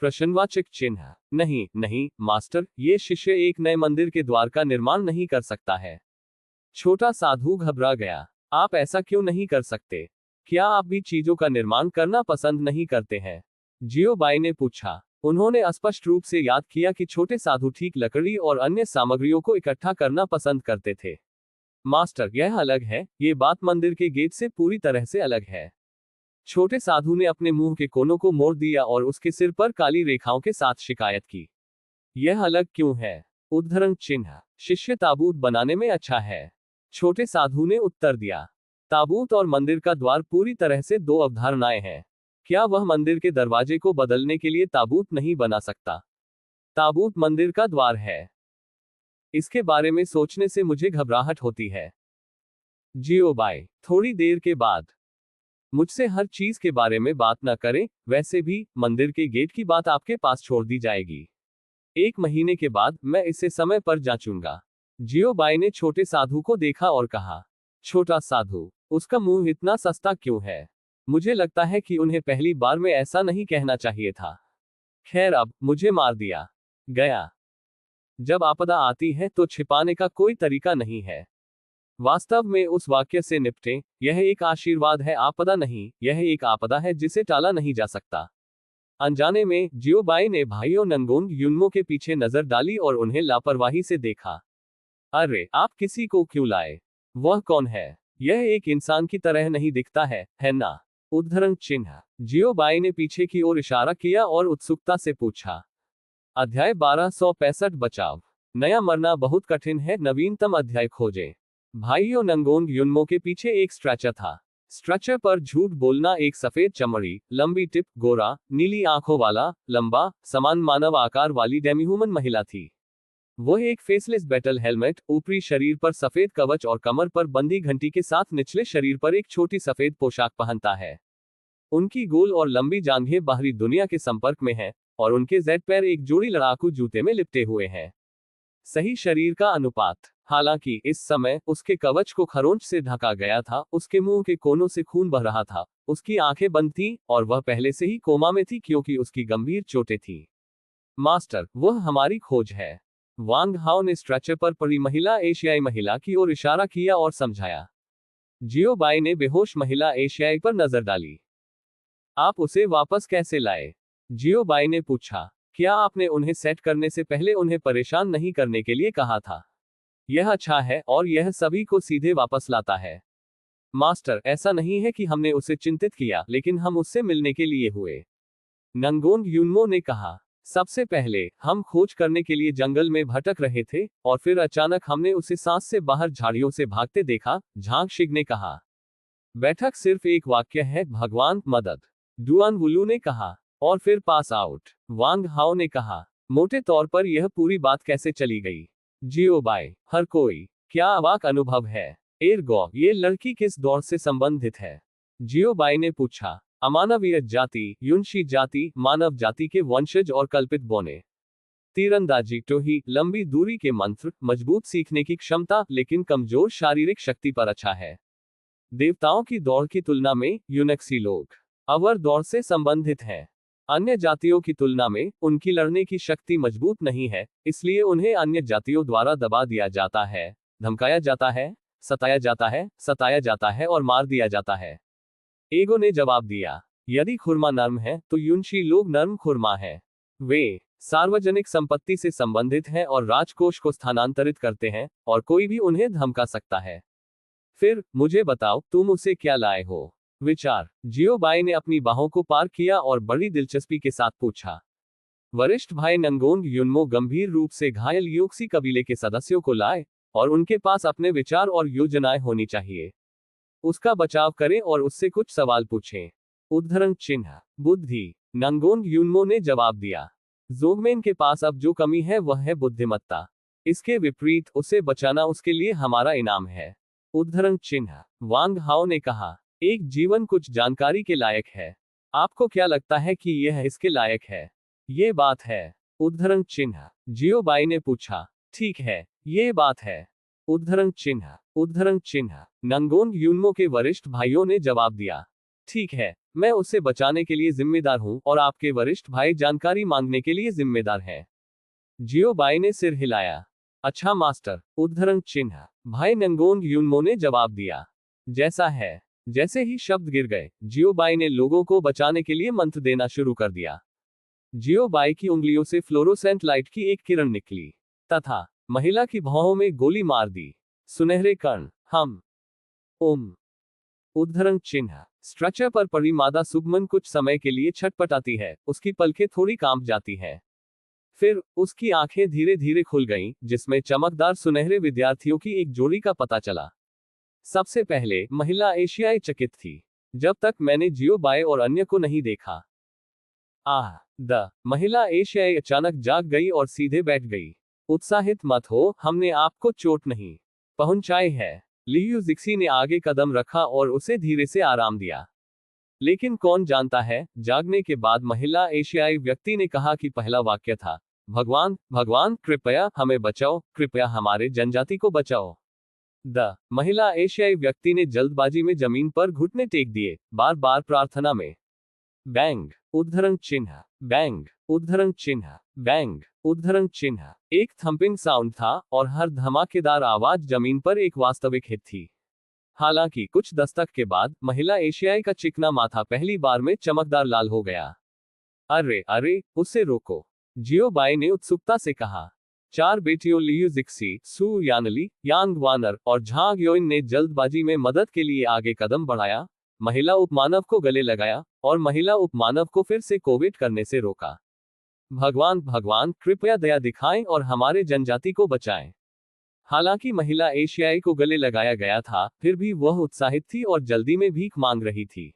प्रश्नवाचक चिन्ह। नहीं नहीं मास्टर, ये शिष्य एक नए मंदिर के द्वार का निर्माण नहीं कर सकता है। छोटा साधु घबरा गया। आप ऐसा क्यों नहीं कर सकते? क्या आप भी चीजों का निर्माण करना पसंद नहीं करते हैं? जियोबाई ने पूछा। उन्होंने स्पष्ट रूप से याद किया कि छोटे साधु ठीक लकड़ी और अन्य सामग्रियों को इकट्ठा करना पसंद करते थे। मास्टर, यह अलग है, ये बात मंदिर के गेट से पूरी तरह से अलग है। छोटे साधु ने अपने मुंह के कोनों को मोड़ दिया और उसके सिर पर काली रेखाओं के साथ शिकायत की। यह अलग क्यों है? उद्धरण चिन्ह। शिष्य ताबूत बनाने में अच्छा है। छोटे साधु ने उत्तर दिया। ताबूत और मंदिर का द्वार पूरी तरह से दो अवधारणाएं हैं। क्या वह मंदिर के दरवाजे को बदलने के लिए ताबूत नहीं बना सकता? ताबूत मंदिर का द्वार है। इसके बारे में सोचने से मुझे घबराहट होती है। जियोबाई थोड़ी देर के बाद। मुझसे हर चीज के बारे में बात न करें, वैसे भी मंदिर के गेट की बात आपके पास छोड़ दी जाएगी। 1 महीने के बाद मैं इसे समय पर जांचूंगा। जियोबाई ने छोटे साधु को देखा और कहा। छोटा साधु, उसका मुंह इतना सस्ता क्यों है? मुझे लगता है कि उन्हें पहली बार में ऐसा नहीं कहना चाहिए था। खैर, अब मुझे मार दिया गया। जब आपदा आती है तो छिपाने का कोई तरीका नहीं है। वास्तव में उस वाक्य से निपटें, यह एक आशीर्वाद है, आपदा नहीं, यह एक आपदा है जिसे टाला नहीं जा सकता। अनजाने में जियोबाई ने भाइयों नंगोंग युनमो के पीछे नजर डाली और उन्हें लापरवाही से देखा। अरे, आप किसी को क्यों लाए? वह कौन है? यह एक इंसान की तरह नहीं दिखता है ना? उद्धरण चिन्ह। जियोबाई ने पीछे की ओर इशारा किया और उत्सुकता से पूछा। अध्याय 1265 बचाव। नया मरना बहुत कठिन है, नवीनतम अध्याय खोजें। भाइयों नंगोंग युनमो के पीछे एक स्ट्रेचर था। स्ट्रेचर पर झूठ बोलना एक सफेद चमड़ी, लंबी टिप, गोरा, नीली आंखों वाला, लंबा, समान मानव आकार वाली डेमीह्यूमन महिला थी। वह एक फेसलेस बैटल हेलमेट, ऊपरी शरीर पर सफेद कवच और कमर पर बंदी घंटी के साथ निचले शरीर पर एक छोटी सफेद पोशाक पहनता है। उनकी गोल और लंबी जांघें बाहरी दुनिया के संपर्क में हैं, और उनके जेड पैर एक जोड़ी लड़ाकू जूते में लिपटे हुए हैं। सही शरीर का अनुपात। हालांकि इस समय उसके कवच को खरोंच से ढका गया था, उसके मुंह के कोनों से खून बह रहा था, उसकी आंखें बंद थीं, और वह पहले से ही कोमा में थी क्योंकि उसकी गंभीर चोटें थीं। मास्टर, वह हमारी खोज है। वांग हाओ ने स्ट्रेचर पर पड़ी महिला एशियाई महिला की ओर इशारा किया और समझाया। जियोबाई ने बेहोश महिला एशियाई पर नजर डाली। आप उसे वापस कैसे लाए? जियोबाई ने पूछा। क्या आपने उन्हें सेट करने से पहले उन्हें परेशान नहीं करने के लिए कहा था? यह अच्छा है और यह सभी को सीधे वापस लाता है। मास्टर, ऐसा नहीं है कि हमने उसे चिंतित किया, लेकिन हम उससे मिलने के लिए हुए। नंगोंग युनमो ने कहा। सबसे पहले हम खोज करने के लिए जंगल में भटक रहे थे, और फिर अचानक हमने उसे सांस से बाहर झाड़ियों से भागते देखा, झांग शिग ने कहा। बैठक सिर्फ एक वाक्य है, भगवान मदद, डुआन वुलू ने कहा। और फिर पास आउट, वांग हाओ ने कहा। मोटे तौर पर यह पूरी बात कैसे चली गई? जियोबाई, हर कोई। क्या अवाक अनुभव है। एरगो, ये लड़की किस दौर से संबंधित है? जियोबाई ने पूछा। अमानवीय जाति, युनशी जाति, मानव जाति के वंशज और कल्पित बोने। तीरंदाजी, टोही, लंबी दूरी के मंत्र, मजबूत सीखने की क्षमता, लेकिन कमजोर शारीरिक शक्ति पर अच्छा है। देवताओं की दौड़ की तुलना में यूनक्सी लोग अवर दौड़ से संबंधित हैं। अन्य जातियों की तुलना में उनकी लड़ने की शक्ति मजबूत नहीं है, इसलिए उन्हें अन्य जातियों द्वारा दबा दिया जाता है, धमकाया जाता है, सताया जाता है और मार दिया जाता है। एगो ने जवाब दिया। यदि खुरमा नर्म है तो युनशी लोग नर्म खुरमा है। वे सार्वजनिक संपत्ति से संबंधित हैं और राजकोष को स्थानांतरित करते हैं, और कोई भी उन्हें धमका सकता है। फिर मुझे बताओ, तुम उसे क्या लाए हो? विचार। जियोबाई ने अपनी बाहों को पार किया और बड़ी दिलचस्पी के साथ पूछा। वरिष्ठ भाई नंगोंग युनमो गंभीर रूप से घायल यूक्सी कबीले के सदस्यों को लाए, और उनके पास अपने विचार और योजनाएं होनी चाहिए। उसका बचाव करें और उससे कुछ सवाल पूछें। उद्धरण चिन्ह। बुद्धि। नंगोंग युनमो ने जवाब दिया। जोगमेन के पास अब जो कमी है वह है बुद्धिमत्ता। इसके विपरीत उसे बचाना उसके लिए हमारा इनाम है। उद्धरण चिन्ह। वांग हाओ ने कहा। एक जीवन कुछ जानकारी के लायक है। आपको क्या लगता है कि यह इसके लायक है? ये बात है। उद्धरण चिन्ह। जियोबाई ने पूछा। ठीक है, ये बात है। उद्धरण चिन्ह। उद्धरण चिन्ह। नंगोंग युनमो के वरिष्ठ भाइयों ने जवाब दिया। ठीक है, मैं उसे बचाने के लिए जिम्मेदार हूं और आपके वरिष्ठ भाई जानकारी मांगने के लिए जिम्मेदार हैं। जियो बाई ने सिर हिलाया। अच्छा मास्टर, उद्धरण चिन्ह। भाई नंगोंग यूनमो ने जवाब दिया। जैसा है। जैसे ही शब्द गिर गए, जियो बाई ने लोगों को बचाने के लिए मंत्र देना शुरू कर दिया। जियो बाई की उंगलियों से फ्लोरोसेंट लाइट की एक किरण निकली तथा महिला की भौहों में गोली मार दी। सुनहरे कर्ण। हम ओम। उद्धरण चिन्ह। स्ट्रक्चर पर पड़ी मादा सुगमन कुछ समय के लिए छटपटाती है, उसकी पलकें थोड़ी कांप जाती हैं। फिर उसकी आंखें धीरे धीरे खुल गईं, जिसमें चमकदार सुनहरे विद्यार्थियों की एक जोड़ी का पता चला। सबसे पहले महिला एशियाई चकित थी। जब तक मैंने जियो बाई और अन्य को नहीं देखा। द महिला एशियाई अचानक जाग गई और सीधे बैठ गई। उत्साहित मत हो, हमने आपको चोट नहीं पहुंचाई है। लियू जिक्सी ने आगे कदम रखा और उसे धीरे से आराम दिया। लेकिन कौन जानता है, जागने के बाद महिला एशियाई व्यक्ति ने कहा कि पहला वाक्य था, भगवान, भगवान, कृपया हमें बचाओ, कृपया हमारे जनजाति को बचाओ। द महिला एशियाई व्यक्ति ने जल्दबाजी में जमीन पर घुटने टेक दिए, बार बार प्रार्थना में। बैंग। उद्धरण चिन्ह। बैंग। उद्धरण चिन्ह। बैंग। उद्धरण चिन्ह। एक थंपिंग साउंड था और हर धमाकेदार आवाज जमीन पर एक वास्तविक हिट थी। हालांकि कुछ दस्तक के बाद महिला एशियाई का चिकना माथा पहली बार में चमकदार लाल हो गया। अरे अरे, उसे रोको, जियो बाई ने उत्सुकता से कहा। चार बेटियों लियू जिक्सी, सू यानली, यांग वानर और झांग योइन ने जल्दबाजी में मदद के लिए आगे कदम बढ़ाया, महिला उपमानव को गले लगाया और महिला उपमानव को फिर से कोविड करने से रोका। भगवान, भगवान, कृपया दया दिखाएं और हमारे जनजाति को बचाएं। हालांकि महिला एशियाई को गले लगाया गया था, फिर भी वह उत्साहित थी और जल्दी में भीख मांग रही थी।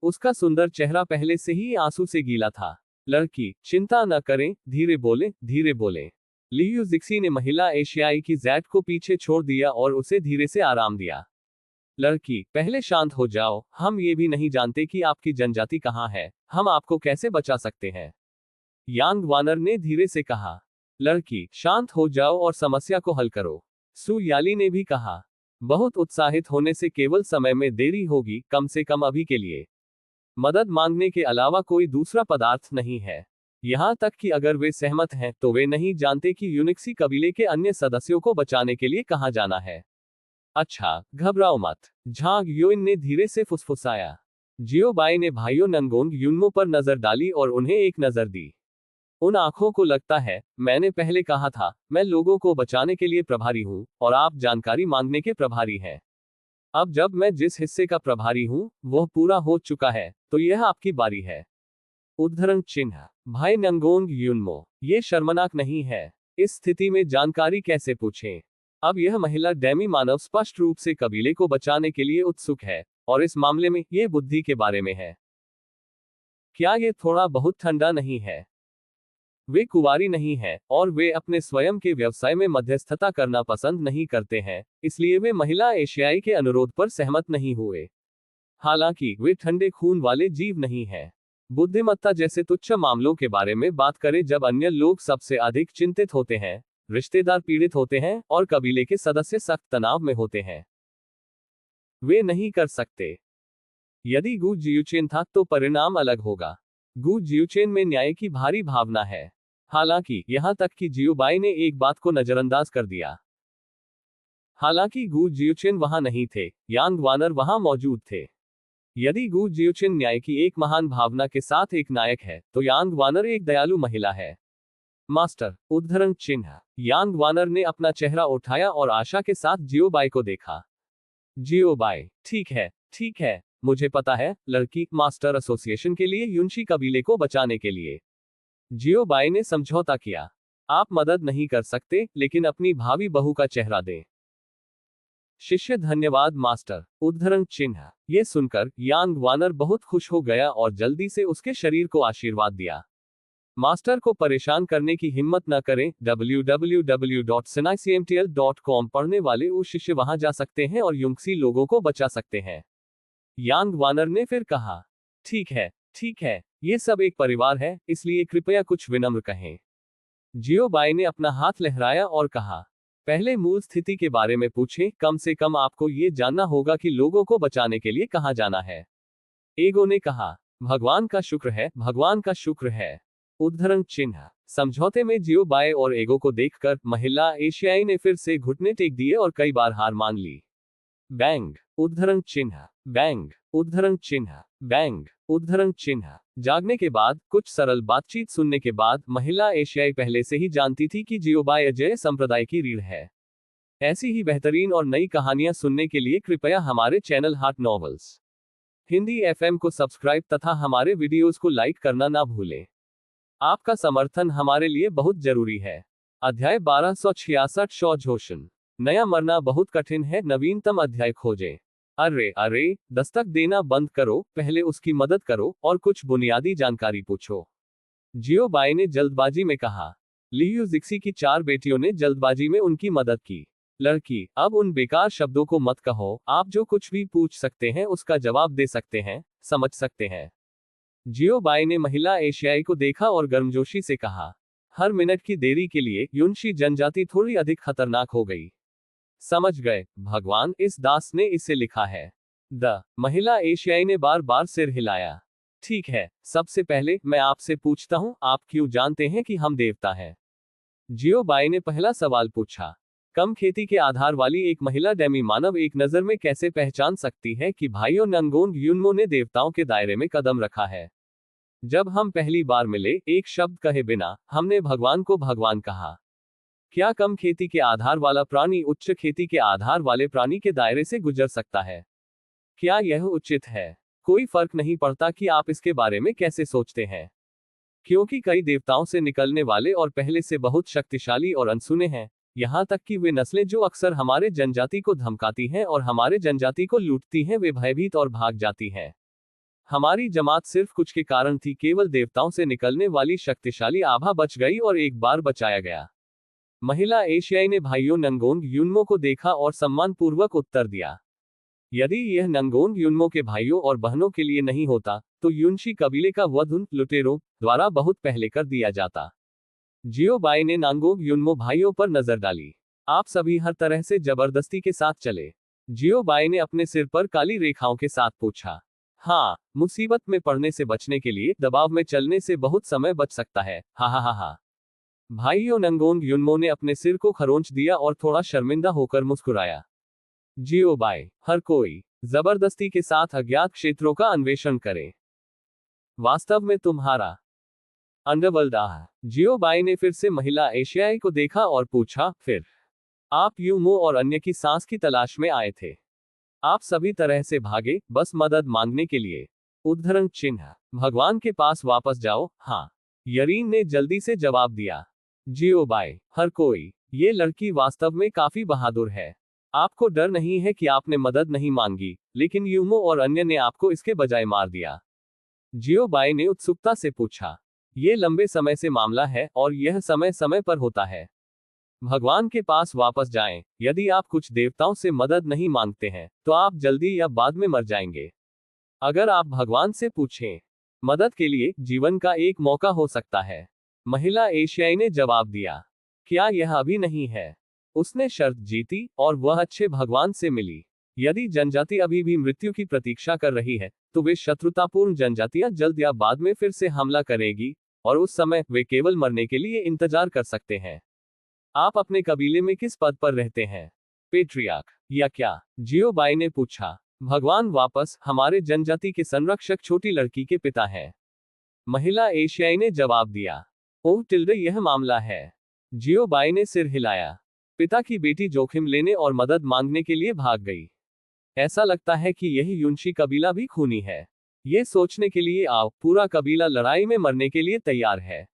उसका सुंदर चेहरा पहले से ही आंसू से गीला था। लड़की, चिंता न करें, धीरे बोले, धीरे बोले। लियू जिक्सी ने महिला एशियाई की जैट को पीछे छोड़ दिया और उसे धीरे से आराम दिया। लड़की, पहले शांत हो जाओ, हम ये भी नहीं जानते कि आपकी जनजाति कहाँ है, हम आपको कैसे बचा सकते हैं। यांग वानर ने धीरे से कहा। लड़की, शांत हो जाओ और समस्या को हल करो, सू याली ने भी कहा। बहुत उत्साहित होने से केवल समय में देरी होगी, कम से कम अभी के लिए। मदद मांगने के अलावा कोई दूसरा पदार्थ नहीं है। यहां तक कि अगर वे सहमत हैं, तो वे नहीं जानते कि यूनिक्सी कबीले के अन्य सदस्यों को बचाने के लिए कहां जाना है। अच्छा, घबराओ मत, झांग योइन ने धीरे से फुसफुसाया। जियो बाई ने भाइयों नंगोंग यूनमो पर नजर डाली और उन्हें एक नजर दी। उन आंखों को लगता है, मैंने पहले कहा था, मैं लोगों को बचाने के लिए प्रभारी हूं और आप जानकारी मांगने के प्रभारी हैं। अब जब मैं जिस हिस्से का प्रभारी हूं, वह पूरा हो चुका है, तो यह आपकी बारी है। उद्धरण चिन्ह। भाई नंगोंग यूनमो, ये शर्मनाक नहीं है। इस स्थिति में जानकारी कैसे पूछें? अब यह महिला डेमी मानव स्पष्ट रूप से कबीले को बचाने के लिए उत्सुक है, और इस मामले में यह बुद्धि के बारे में है। क्या यह थोड़ा बहुत ठंडा नहीं है? वे कुंवारी नहीं हैं, और वे अपने स्वयं के व्यवसाय में मध्यस्थता करना पसंद नहीं करते हैं, इसलिए वे महिला एशियाई के अनुरोध पर सहमत नहीं हुए। हालांकि वे ठंडे खून वाले जीव नहीं हैं। बुद्धिमत्ता जैसे तुच्छ मामलों के बारे में बात करें जब अन्य लोग सबसे अधिक चिंतित होते हैं, रिश्तेदार पीड़ित होते हैं और कबीले के सदस्य सख्त तनाव में होते हैं। वे नहीं कर सकते। यदि गु जियुचेन था तो परिणाम अलग होगा। गु जियुचेन में न्याय की भारी भावना है। हालांकि यहां तक कि जियो बाई ने एक बात को नजरअंदाज कर दिया। हालांकि गु जियुचेन वहां नहीं थे, यांग वानर वहां मौजूद थे। यदि गु जियुचेन न्याय की एक महान भावना के साथ एक नायक है, तो यांग वानर एक दयालु महिला है। मास्टर। उद्धरण चिन्ह। यांग वानर ने अपना चेहरा उठाया और आशा के साथ जियो बाई को देखा। जियो बाई, ठीक है, ठीक है, मुझे पता है, लड़की, मास्टर एसोसिएशन के लिए युनशी कबीले को बचाने के लिए। जियो बाई ने समझौता किया। आप मदद नहीं कर सकते, लेकिन अपनी भावी बहू का चेहरा दें। शिष्य, धन्यवाद मास्टर। उद्धरण चिन्ह। यह सुनकर यांग वानर बहुत खुश हो गया और जल्दी से उसके शरीर को आशीर्वाद दिया। मास्टर को परेशान करने की हिम्मत न करें। www.sinaicmtl.com पढ़ने वाले वो शिष्य वहां जा सकते हैं और युंगसी लोगों को बचा सकते हैं। यांग वानर ने फिर कहा। ठीक है, ठीक है, ये सब एक परिवार है, इसलिए कृपया कुछ विनम्र कहें। जियो बाई ने अपना हाथ लहराया और कहा, पहले मूल स्थिति के बारे में पूछें, कम से कम आपको ये जानना होगा कि लोगों को बचाने के लिए कहां जाना है। एगो ने कहा, भगवान का शुक्र है, भगवान का शुक्र है। उद्धरण चिन्ह। समझौते में जियो बाय और एगो को देखकर महिला एशियाई ने फिर से घुटने टेक दिए और कई बार हार मान ली। बैंग। उद्धरण चिन्ह। बैंग। उद्धरण चिन्ह। बैंग। उद्धरण चिन्ह। जागने के बाद, कुछ सरल बातचीत सुनने के बाद, महिला एशियाई पहले से ही जानती थी कि जियोबाई अजय संप्रदाय की रीढ़ है। ऐसी ही बेहतरीन और नई कहानियां सुनने के लिए कृपया हमारे चैनल हाट नॉवेल्स हिंदी एफएम को सब्सक्राइब तथा हमारे वीडियोस को लाइक करना ना भूलें। आपका समर्थन हमारे लिए बहुत जरूरी है। अध्याय 1266 शौझोषण। नया मरना बहुत कठिन है, नवीनतम अध्याय खोजें। अरे अरे, दस्तक देना बंद करो, पहले उसकी मदद करो और कुछ बुनियादी जानकारी पूछो, जियो बाई ने जल्दबाजी में कहा। लियू जिक्सी की 4 बेटियों ने जल्दबाजी में उनकी मदद की। लड़की, अब उन बेकार शब्दों को मत कहो, आप जो कुछ भी पूछ सकते हैं उसका जवाब दे सकते हैं, समझ सकते हैं। जियो बाई ने महिला एशियाई को देखा और गर्मजोशी से कहा, हर मिनट की देरी के लिए युनशी जनजाति थोड़ी अधिक खतरनाक हो गई। समझ गए, भगवान, इस दास ने इसे लिखा है। महिला एशियाई ने बार बार सिर हिलाया। ठीक है, सबसे पहले मैं आपसे पूछता हूं, आप क्यों जानते हैं कि हम देवता हैं? जियो बाई ने पहला सवाल पूछा। कम खेती के आधार वाली एक महिला डेमी मानव एक नजर में कैसे पहचान सकती है कि भाइयों नंगोंग युनमो ने देवताओं के दायरे में कदम रखा है? जब हम पहली बार मिले, एक शब्द कहे बिना, हमने भगवान को भगवान कहा। क्या कम खेती के आधार वाला प्राणी उच्च खेती के आधार वाले प्राणी के दायरे से गुजर सकता है? क्या यह उचित है? कोई फर्क नहीं पड़ता कि आप इसके बारे में कैसे सोचते हैं, क्योंकि कई देवताओं से निकलने वाले और पहले से बहुत शक्तिशाली और अनसुने हैं, यहां तक कि वे नस्लें जो अक्सर हमारे जनजाति को धमकाती हैं और हमारे जनजाति को लूटती हैं, वे भयभीत और भाग जाती हैं। हमारी जमात सिर्फ कुछ के कारण थी, केवल देवताओं से निकलने वाली शक्तिशाली आभा बच गई और एक बार बचाया गया। महिला एशियाई ने भाइयों नंगोंग युनमो को देखा और सम्मानपूर्वक उत्तर दिया। यदि यह नंगोंग युनमो के भाइयों और बहनों के लिए नहीं होता, तो युनशी कबीले का वध उन लुटेरों द्वारा बहुत पहले कर दिया जाता। जियो बाई ने नांगोंग युनमो भाइयों पर नजर डाली। आप सभी हर तरह से जबरदस्ती के साथ चले? जियो बाई ने अपने सिर पर काली रेखाओं के साथ पूछा। हाँ, मुसीबत में पड़ने से बचने के लिए दबाव में चलने से बहुत समय बच सकता है। हा हा हा हा। भाइयों नंगोंग युनमो ने अपने सिर को खरोंच दिया और थोड़ा शर्मिंदा होकर मुस्कुराया। जियो बाई, हर कोई जबरदस्ती के साथ अज्ञात क्षेत्रों का अन्वेषण करे। वास्तव में तुम्हारा अंडरवर्ल्ड जियो बाई ने फिर से महिला एशियाई को देखा और पूछा, फिर आप युमो और अन्य की सांस की तलाश में आए थे? आप सभी तरह से भागे, बस मदद मांगने के लिए। उद्धरण चिन्ह। भगवान के पास वापस जाओ। हाँ, यरीन ने जल्दी से जवाब दिया। जियो बाई, हर कोई, ये लड़की वास्तव में काफी बहादुर है। आपको डर नहीं है कि आपने मदद नहीं मांगी, लेकिन युमो और अन्य ने आपको इसके बजाय मार दिया। जियो बाई ने उत्सुकता से पूछा। ये लंबे समय से मामला है और यह समय समय पर होता है। भगवान के पास वापस जाएं। यदि आप कुछ देवताओं से मदद नहीं मांगते हैं, तो आप जल्दी या बाद में मर जाएंगे। अगर आप भगवान से पूछें मदद के लिए, जीवन का एक मौका हो सकता है। महिला एशियाई ने जवाब दिया। क्या यह अभी नहीं है? उसने शर्त जीती और वह अच्छे भगवान से मिली। यदि जनजाति अभी भी मृत्यु की प्रतीक्षा कर रही है, तो वे शत्रुतापूर्ण जनजातियां जल्द या बाद में फिर से हमला करेगी, और उस समय वे केवल मरने के लिए इंतजार कर सकते हैं। आप अपने कबीले में किस पद पर रहते हैं? पेट्रियार्क या क्या? जियो बाई ने पूछा। भगवान वापस, हमारे जनजाति के संरक्षक छोटी लड़की के पिता हैं। महिला एशियाई ने जवाब दिया। ओह टिल्डे, यह मामला है। जियो बाई ने सिर हिलाया। पिता की बेटी जोखिम लेने और मदद मांगने के लिए भाग गई। ऐसा लगता है कि यही युनशी कबीला भी खूनी है। ये सोचने के लिए आओ, पूरा कबीला लड़ाई में मरने के लिए तैयार है।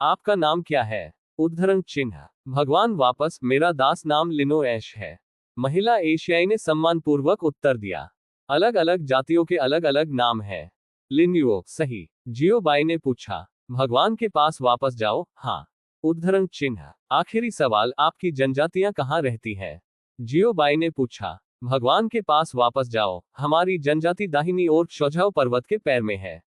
आपका नाम क्या है? उद्धरण चिन्ह। भगवान वापस, मेरा दास नाम लिनो ऐश है। महिला एशियाई ने सम्मानपूर्वक उत्तर दिया। अलग अलग जातियों के अलग अलग नाम हैं। लिन्युओ, सही। जियो बाई ने पूछा। भगवान के पास वापस जाओ। हाँ। उद्धरण चिन्ह। आखिरी सवाल, आपकी जनजातियां कहाँ रहती हैं? जियो बाई ने पूछा। भगवान के पास वापस जाओ। हमारी जनजाति दाहिनी ओर शुजाओ पर्वत के पैर में है।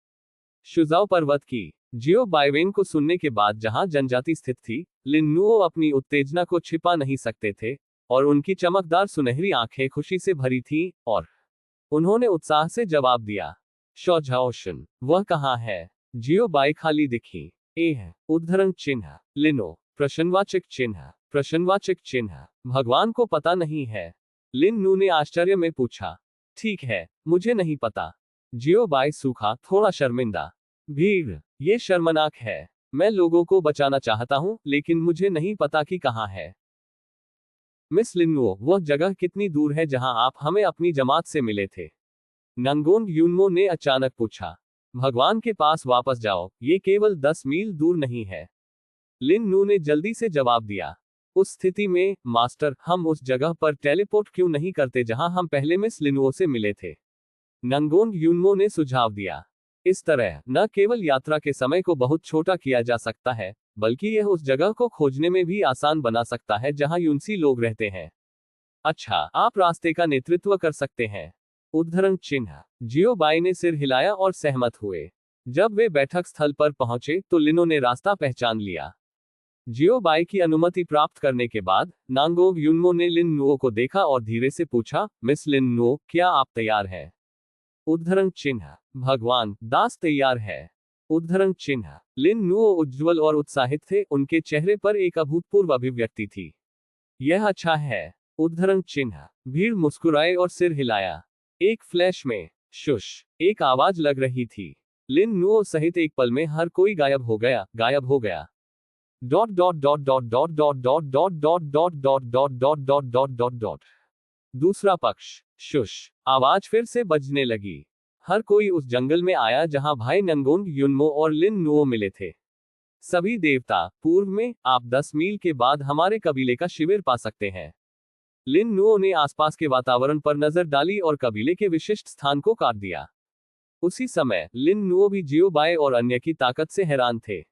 शुजाओ पर्वत की। जियो बाइवेन को सुनने के बाद जहां जनजाति स्थित थी, लिन्नुओ अपनी उत्तेजना को छिपा नहीं सकते थे, और उनकी चमकदार सुनहरी आंखें खुशी से भरी थीं, और उन्होंने उत्साह से जवाब दिया। शौझाओशन, वह कहाँ है? जियो बाई खाली दिखी। ए है उद्धरण चिन्ह, लिनो प्रश्नवाचक चिन्ह, प्रश्नवाचक चिन्ह, भगवान को पता नहीं है। लिन नू ने आश्चर्य में पूछा। ठीक है, मुझे नहीं पता। जियो बाई सूखा, थोड़ा शर्मिंदा। भीड़, ये शर्मनाक है। मैं लोगों को बचाना चाहता हूं, लेकिन मुझे नहीं पता कि कहाँ है। मिस लिन्नुओ, वह जगह कितनी दूर है जहां आप हमें अपनी जमात से मिले थे? नंगोंग यूनमो ने अचानक पूछा। भगवान के पास वापस जाओ, ये केवल 10 मील दूर नहीं है। लिन नू ने जल्दी से जवाब दिया। उस स्थिति में, मास्टर, हम उस जगह पर टेलीपोर्ट क्यों नहीं करते जहां हम पहले मिस लिनुओ से मिले थे? नंगोंग यूनमो ने सुझाव दिया। इस तरह न केवल यात्रा के समय को बहुत छोटा किया जा सकता है, बल्कि यह उस जगह को खोजने में भी आसान बना सकता है जहां यूनसी लोग रहते हैं। अच्छा, आप रास्ते का नेतृत्व कर सकते हैं। उद्धरण चिन्ह, जियो बाई ने सिर हिलाया और सहमत हुए। जब वे बैठक स्थल पर पहुंचे तो लिनो ने रास्ता पहचान लिया। जियो बाई की अनुमति प्राप्त करने के बाद, नांगोंग यूनमो ने लिन नुओ को देखा और धीरे से पूछा, मिस लिन नुओ, क्या आप तैयार हैं? उद्धरण चिन्ह, भगवान, दास तैयार है। उद्धरण चिन्ह, लिन नुओ उज्ज्वल और उत्साहित थे, उनके चेहरे पर एक अभूतपूर्व अभिव्यक्ति थी। यह अच्छा है। उद्धरण चिन्ह, भीड़ मुस्कुराए और सिर हिलाया। एक फ्लैश में, शुश, एक आवाज लग रही थी। लिन नुओ सहित एक पल में हर कोई गायब हो गया, गायब हो गया। Dot dot dot dot dot dot dot dot dot dot dot dot dot dot dot dot dot. दूसरा पक्ष, शुश, आवाज फिर से बजने लगी। हर कोई उस जंगल में आया जहां भाई नंगोंग यूनमो और लिन नुओ मिले थे। सभी देवता, पूर्व में, आप 10 मील के बाद हमारे कबीले का शिविर पा सकते हैं। लिन नुओ ने आसपास के वातावरण पर नजर डाली और कबीले के विशिष्ट स्थान को काट दिया। उसी समय, लिन नुओ भी जियो बाय और अन्य की ताकत से हैरान थे।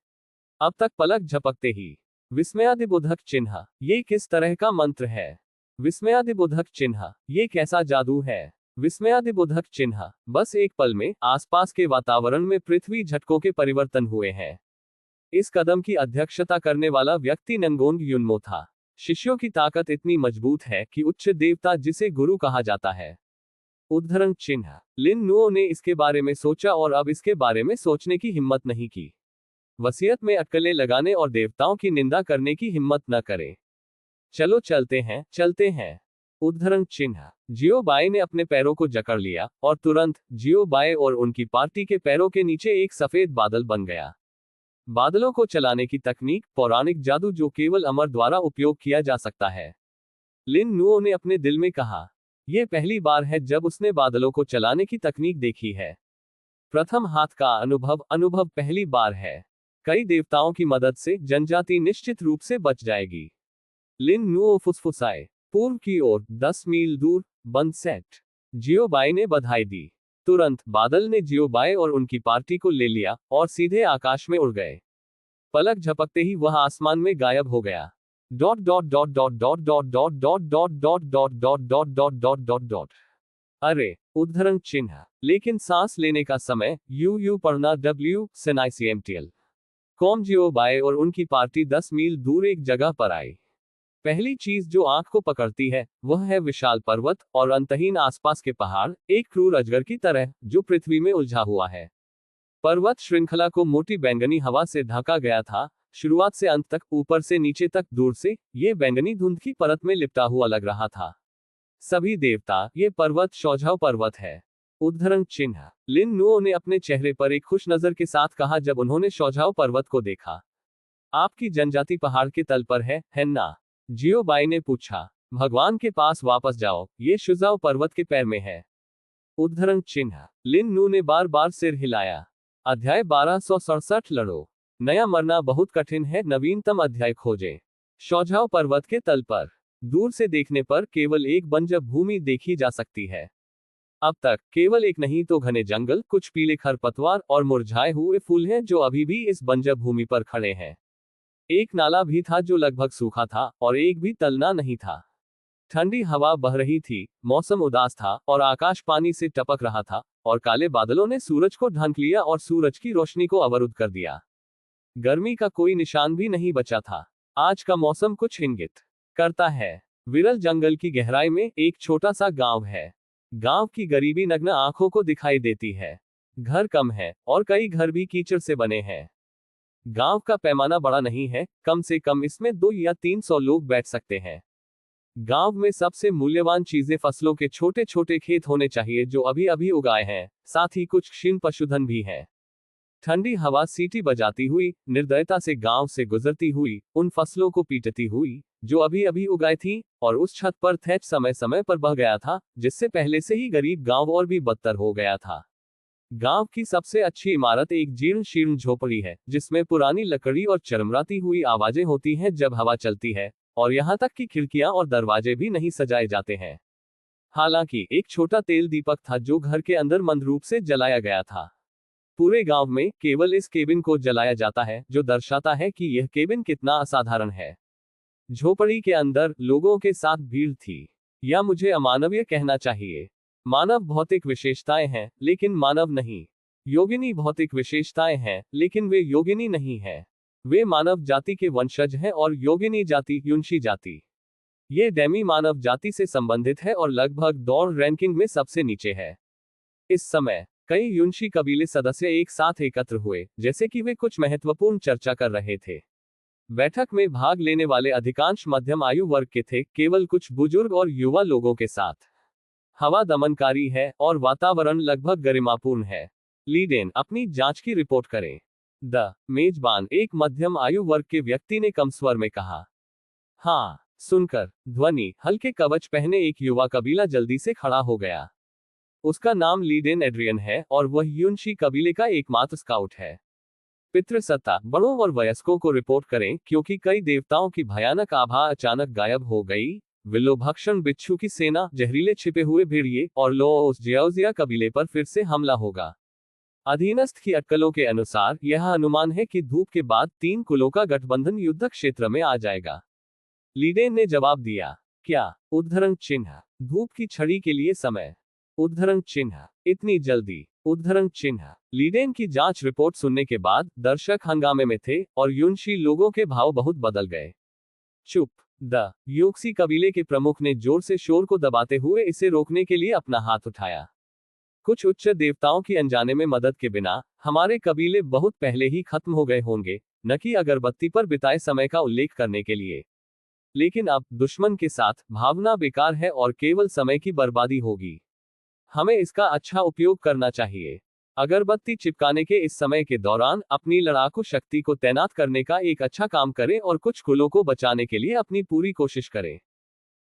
अब तक पलक झपकते ही, विस्मयादिबोधक चिन्ह, ये किस तरह का मंत्र है? विस्मयादिबोधक चिन्ह, ये कैसा जादू है? विस्मयादिबोधक चिन्ह, बस एक पल में, आसपास के वातावरण में पृथ्वी झटकों के परिवर्तन हुए हैं। इस कदम की अध्यक्षता करने वाला व्यक्ति नंगोंग यूनमो था। शिष्यों की ताकत इतनी मजबूत है कि उच्च देवता, जिसे गुरु कहा जाता है। उद्धरण चिन्ह, लिन नुओ ने इसके बारे में सोचा और अब इसके बारे में सोचने की हिम्मत नहीं की। वसीयत में अटकलें लगाने और देवताओं की निंदा करने की हिम्मत न करें। चलो चलते हैं, चलते हैं। उद्धरण चिन्ह, जियो बाई ने अपने पैरों को जकड़ लिया, और तुरंत, जियो बाई और उनकी पार्टी के पैरों के नीचे एक सफेद बादल बन गया। बादलों को चलाने की तकनीक, पौराणिक जादू जो केवल अमर द्वारा उपयोग किया जा सकता है। लिन नुओ ने अपने दिल में कहा। यह पहली बार है जब उसने बादलों को चलाने की तकनीक देखी है। प्रथम हाथ का अनुभव पहली बार है। कई देवताओं की मदद से जनजाति निश्चित रूप से बच जाएगी। लिन नुओ फुसफुसाए। पूर्व की ओर, 10 मील दूर, बंद सेट। जियो बाई ने बधाई दी। तुरंत, बादल ने जियो बाई और उनकी पार्टी को ले लिया, और सीधे आकाश में उड़ गए। पलक झपकते ही वह आसमान में गायब हो गया। Dot dot dot dot dot dot dot dot dot dot dot dot dot dot dot dot dot. अरे, उद्धरण चिन्ह, लेकिन सांस लेने का समय, यू पढ़ना WSNICMTL। कॉम जियो बाय और उनकी पार्टी 10 मील दूर एक जगह पर आई। पहली चीज जो आंख को पकड़ती है, वह है विशाल पर्वत और अंतहीन आसपास के पहाड़, एक क्रूर अजगर की तरह, जो पृथ्वी में उलझा हुआ है। पर्वत श्रृंखला को मोटी बैंगनी हवा से ढका गया था, शुरुआत से अंत तक, ऊपर से नीचे तक। दूर से, ये बैंगनी धुंध की परत में लिपटा हुआ लग रहा था। सभी देवता, ये पर्वत शौझाव पर्वत है। उद्धरण चिन्ह, लिन नुओ ने अपने चेहरे पर एक खुश नजर के साथ कहा जब उन्होंने शौझाव पर्वत को देखा। आपकी जनजाति पहाड़ के तल पर है ना? जियो बाई ने पूछा। भगवान के पास वापस जाओ, ये शुजाओ पर्वत के पैर में है। उद्धरण चिन्ह, लिन नू ने बार बार सिर हिलाया। अध्याय 1267, लड़ो। नया मरना बहुत कठिन है, नवीनतम अध्याय खोजें। शौझाव पर्वत के तल पर, दूर से देखने पर केवल एक बंजर भूमि देखी जा सकती है। अब तक, केवल एक नहीं तो घने जंगल, कुछ पीले खरपतवार और मुरझाए हुए फूल हैं जो अभी भी इस बंजर भूमि पर खड़े हैं। एक नाला भी था जो लगभग सूखा था, और एक भी तलना नहीं था। ठंडी हवा बह रही थी, मौसम उदास था, और आकाश पानी से टपक रहा था, और काले बादलों ने सूरज को ढक लिया और सूरज की रोशनी को अवरुद्ध कर दिया। गर्मी का कोई निशान भी नहीं बचा था। आज का मौसम कुछ इंगित करता है। विरल जंगल की गहराई में एक छोटा सा गांव है। गांव की गरीबी नग्न आंखों को दिखाई देती है। घर कम है और कई घर भी कीचड़ से बने हैं। गांव का पैमाना बड़ा नहीं है, कम से कम इसमें 2 या 300 लोग बैठ सकते हैं। गांव में सबसे मूल्यवान चीजें फसलों के छोटे छोटे खेत होने चाहिए जो अभी अभी उगाए हैं, साथ ही कुछ क्षीण पशुधन भी है। ठंडी हवा सीटी बजाती हुई निर्दयता से गांव से गुजरती हुई उन फसलों को पीटती हुई जो अभी अभी उगाई थी, और उस छत पर थैच समय समय पर बह गया था, जिससे पहले से ही गरीब गांव और भी बदतर हो गया था। गांव की सबसे अच्छी इमारत एक जीर्ण शीर्ण झोपड़ी है, जिसमें पुरानी लकड़ी और चरमराती हुई आवाजें होती हैं जब हवा चलती है, और यहाँ तक कि खिड़कियां और दरवाजे भी नहीं सजाए जाते हैं। हालांकि एक छोटा तेल दीपक था जो घर के अंदर मंद रूप से जलाया गया था। पूरे गांव में केवल इस केबिन को जलाया जाता है, जो दर्शाता है कि यह केबिन कितना असाधारण है। झोपड़ी के अंदर लोगों के साथ भीड़ थी, या मुझे अमानवीय कहना चाहिए। मानव भौतिक विशेषताएं हैं लेकिन मानव नहीं। योगिनी भौतिक विशेषताएं हैं लेकिन वे योगिनी नहीं है। वे मानव जाति के वंशज हैं और योगिनी जाति युंशी जाति। ये डेमी मानव जाति से संबंधित है और लगभग दौड़ रैंकिंग में सबसे नीचे है। इस समय कई युंशी कबीले सदस्य एक साथ एकत्र हुए, जैसे कि वे कुछ महत्वपूर्ण चर्चा कर रहे थे। बैठक में भाग लेने वाले अधिकांश मध्यम आयु वर्ग के थे, केवल कुछ बुजुर्ग और युवा लोगों के साथ। हवा दमनकारी है और वातावरण लगभग गरिमापूर्ण है। लीडेन, अपनी जांच की रिपोर्ट करें। द मेजबान, एक मध्यम आयु वर्ग के व्यक्ति ने कम स्वर में कहा। हाँ, सुनकर ध्वनि हल्के कवच पहने एक युवा कबीला जल्दी से खड़ा हो गया। उसका नाम लीडेन एड्रियन है और वह युनशी कबीले का एकमात्र स्काउट है। पितृसत्ता, बड़ों और वयस्कों को रिपोर्ट करें क्योंकि कई देवताओं की भयानक आभा अचानक गायब हो गई। विलो भक्षण बिच्छू की सेना, जहरीले छिपे हुए भेड़िए और लोओस जियाओजिया कबीले पर फिर से हमला होगा। अधीनस्थ की अटकलों के अनुसार यह अनुमान है कि धूप के बाद 3 कुलों का गठबंधन युद्ध क्षेत्र में आ जाएगा। लीडेन ने जवाब दिया। क्या? उद्धरण चिन्ह। धूप की छड़ी के लिए समय। उद्धरण चिन्ह। इतनी जल्दी? उद्धरण चिन्ह। लीडेन की जांच रिपोर्ट सुनने के बाद दर्शक हंगामे में थे और युनशी लोगों के भाव बहुत बदल गए। चुप। द योक्सी कबीले के प्रमुख ने जोर से शोर को दबाते हुए इसे रोकने के लिए अपना हाथ उठाया। कुछ उच्च देवताओं की अनजाने में मदद के बिना हमारे कबीले बहुत पहले ही खत्म हो गए होंगे, न कि अगरबत्ती पर बिताए समय का उल्लेख करने के लिए। लेकिन अब दुश्मन के साथ भावना बेकार है और केवल समय की बर्बादी होगी। हमें इसका अच्छा उपयोग करना चाहिए। अगरबत्ती चिपकाने के इस समय के दौरान अपनी लड़ाकू शक्ति को तैनात करने का एक अच्छा काम करें और कुछ कुलों को बचाने के लिए अपनी पूरी कोशिश करें।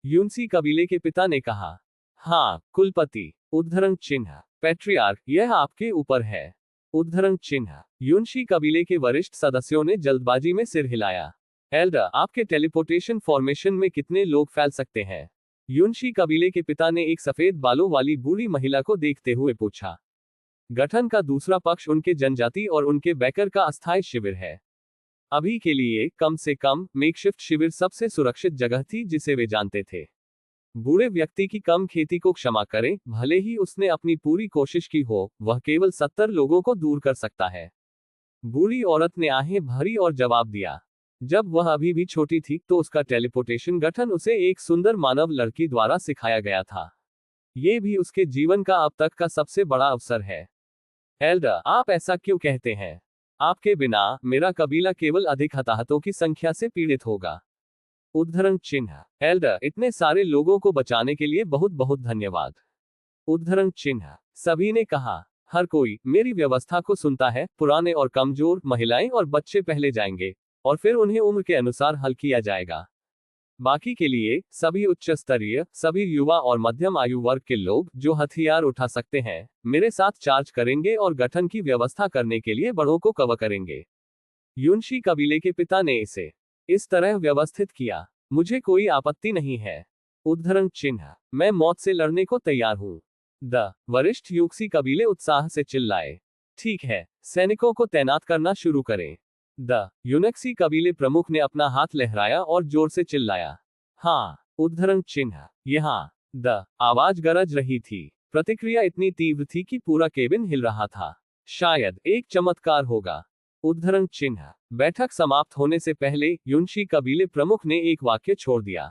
यूनसी कबीले के पिता ने कहा। हाँ, कुलपति। उद्धरण चिन्ह। पैट्रियार्क, यह आपके ऊपर है। उद्धरण चिन्ह। यूनशी कबीले के वरिष्ठ सदस्यों ने जल्दबाजी में सिर हिलाया। एल्डर, आपके टेलीपोर्टेशन फॉर्मेशन में कितने लोग फैल सकते हैं? युनशी कबीले के पिता ने एक सफेद बालों वाली बूढ़ी महिला को देखते हुए पूछा। गठन का दूसरा पक्ष उनके जनजाति और उनके बैकर का अस्थायी शिविर है। अभी के लिए कम से कम मेकशिफ्ट शिविर सबसे सुरक्षित जगह थी जिसे वे जानते थे। बूढ़े व्यक्ति की कम खेती को क्षमा करें, भले ही उसने अपनी पूरी कोशिश की हो, वह केवल 70 लोगों को दूर कर सकता है। बूढ़ी औरत ने आहें भरी और जवाब दिया। जब वह अभी भी छोटी थी तो उसका टेलीपोर्टेशन गठन उसे एक सुंदर मानव लड़की द्वारा सिखाया गया था। ये भी उसके जीवन का अब तक का सबसे बड़ा अवसर है। एल्डर, आप ऐसा क्यों कहते हैं? आपके बिना मेरा कबीला केवल अधिक हताहतों की संख्या से पीड़ित होगा। उद्धरण चिन्ह। एल्डर, इतने सारे लोगों को बचाने के लिए बहुत बहुत धन्यवाद। उद्धरण चिन्ह। सभी ने कहा। हर कोई मेरी व्यवस्था को सुनता है। पुराने और कमजोर, महिलाएं और बच्चे पहले जाएंगे और फिर उन्हें उम्र के अनुसार हल किया जाएगा। बाकी के लिए सभी उच्च स्तरीय, सभी युवा और मध्यम आयु वर्ग के लोग जो हथियार उठा सकते हैं, मेरे साथ चार्ज करेंगे और गठन की व्यवस्था करने के लिए बड़ों को कवर करेंगे। युनशी कबीले के पिता ने इसे इस तरह व्यवस्थित किया। मुझे कोई आपत्ति नहीं है। उद्धरण चिन्ह। मैं मौत से लड़ने को तैयार हूं। द वरिष्ठ युक्सी कबीले उत्साह से चिल्लाए। ठीक है, सैनिकों को तैनात करना शुरू करें। द यूनक्सी कबीले प्रमुख ने अपना हाथ लहराया और जोर से चिल्लाया। हाँ। उद्धरण चिन्ह। यहाँ द आवाज गरज रही थी। प्रतिक्रिया इतनी तीव्र थी कि पूरा केबिन हिल रहा था। शायद एक चमत्कार होगा। उद्धरण चिन्ह। बैठक समाप्त होने से पहले युनशी कबीले प्रमुख ने एक वाक्य छोड़ दिया।